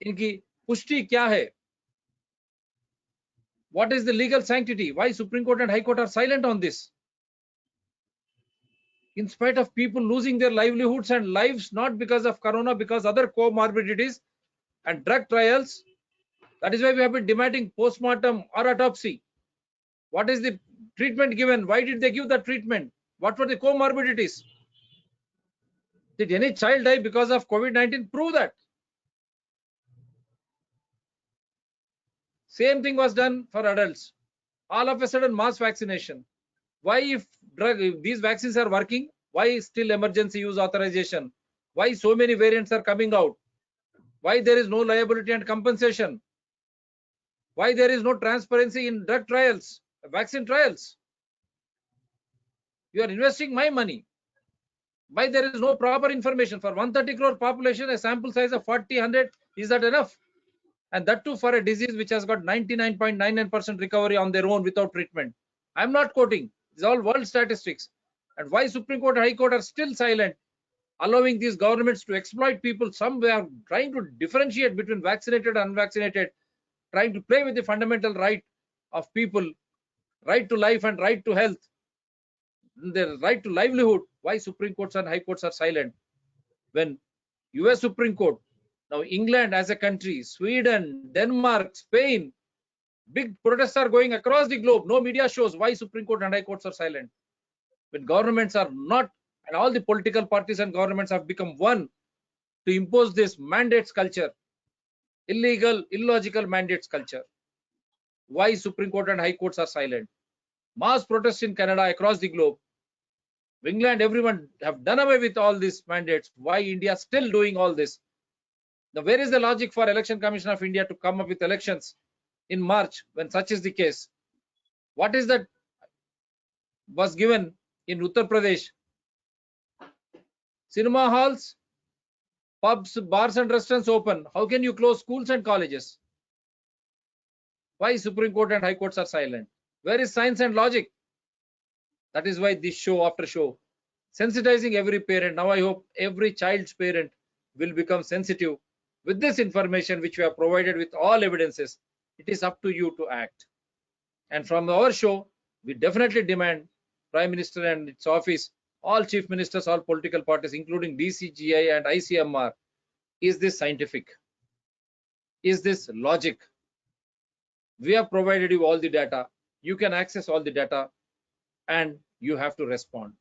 इनकी पुष्टि क्या है? What is the legal sanctity? Why Supreme Court and High Court are silent on this? In spite of people losing their livelihoods and lives, not because of corona, because other comorbidities and drug trials. That is why we have been demanding postmortem or autopsy. What is the treatment given? Why did they give that treatment? What were the comorbidities? Did any child die because of COVID-19? Prove that. Same thing was done for adults. All of a sudden, mass vaccination. Why, if these vaccines are working, why still emergency use authorization? Why so many variants are coming out? Why there is no liability and compensation? Why there is no transparency in drug trials, vaccine trials? You are investing my money. Why there is no proper information? For 130 crore population, a sample size of 40, 100, is that enough? And that too for a disease which has got 99.99% recovery on their own without treatment. I'm not quoting. These are all world statistics. And why Supreme Court and High Court are still silent, allowing these governments to exploit people? Some way are trying to differentiate between vaccinated and unvaccinated, trying to play with the fundamental right of people, right to life and right to health, the right to livelihood. Why Supreme Courts and High Courts are silent? When US Supreme Court, now England as a country, Sweden, Denmark, Spain, big protests are going across the globe. No media shows. Why Supreme Court and High Courts are silent? When governments are not, and all the political parties and governments have become one to impose this mandates culture, illegal, illogical mandates culture. Why Supreme Court and High Courts are silent? Mass protests in Canada, across the globe. England, everyone have done away with all these mandates. Why India still doing all this? Now, where is the logic for Election Commission of India to come up with elections in March when such is the case? What is that was given in Uttar Pradesh? Cinema halls, pubs, bars and restaurants open. How can you close schools and colleges? Why Supreme Court and High Courts are silent? Where is science and logic? That is why this show after show, sensitizing every parent. Now I hope every child's parent will become sensitive with this information which we have provided with all evidences. It is up to you to act. And from our show, we definitely demand Prime Minister and its office all chief ministers, all political parties, including DCGI and ICMR. Is this scientific? Is this logic? We have provided you all the data. You can access all the data and you have to respond.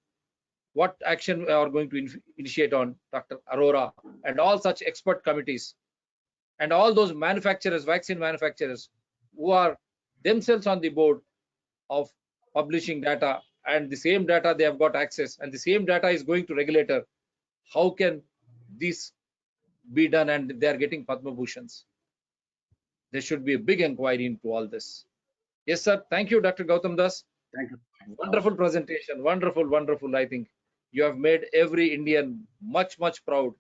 What action we are going to initiate on Dr. Arora and all such expert committees and all those manufacturers, vaccine manufacturers who are themselves on the board of publishing data, and the same data they have got access and the same data is going to regulator. How can this be done and they are getting Padmabhushans? There should be a big inquiry into all this. Yes, sir. Thank you, Dr. Gautam Das. Thank you. Wonderful presentation. Wonderful, wonderful. I think you have made every Indian much, much proud.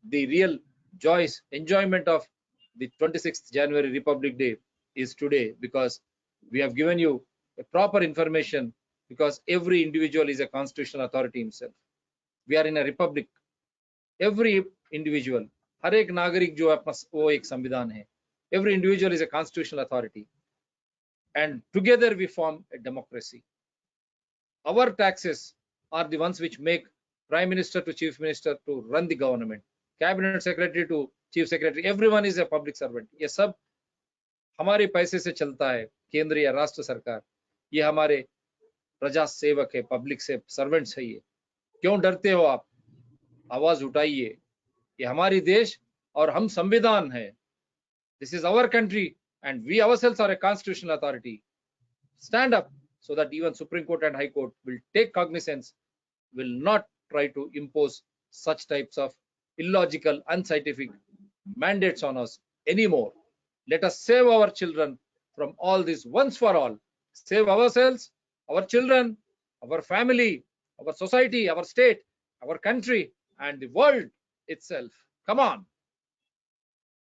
The real joys, enjoyment of the 26th January Republic Day is today, because we have given you a proper information, because every individual is a constitutional authority himself. We are in a republic. Every individual, हर एक नागरिक जो अपना वो एक संविधान है. Every individual is a constitutional authority, and together we form a democracy. Our taxes are the ones which make Prime Minister to Chief Minister to run the government, Cabinet Secretary to Chief Secretary. Everyone is a public servant. ये सब हमारे पैसे से चलता है, केंद्र या राष्ट्र सरकार. ये हमारे प्रजा सेवक है, पब्लिक से सर्वेंट्स है. ये क्यों डरते हो आप? आवाज उठाइए. ये हमारी देश और हम संविधान है. This is our country and we ourselves are a constitutional authority. Stand up so that even Supreme Court and High Court will take cognizance, will not try to impose such types of illogical, unscientific mandates on us anymore. Let us save our children from all this once for all. Save ourselves, our children, our family, our society, our state, our country, and the world itself. Come on.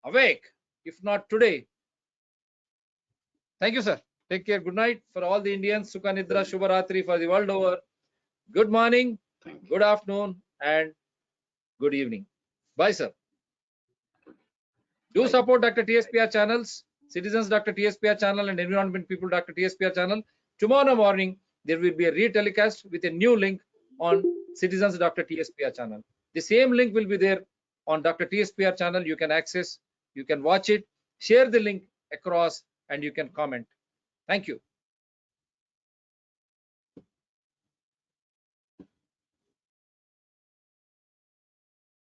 Awake, if not today. Thank you, sir. Take care. Good night for all the Indians. Sukha Nidra, Shubharatri for the world over. Good morning, good afternoon, and good evening. Bye, sir. Do support Dr. TSPR channels, Citizens Dr. TSPR channel and Environment People Dr. TSPR channel. Tomorrow morning, there will be a re-telecast with a new link on Citizens Dr. TSPR channel. The same link will be there on Dr. TSPR channel. You can access, you can watch it, share the link across, and you can comment. Thank you.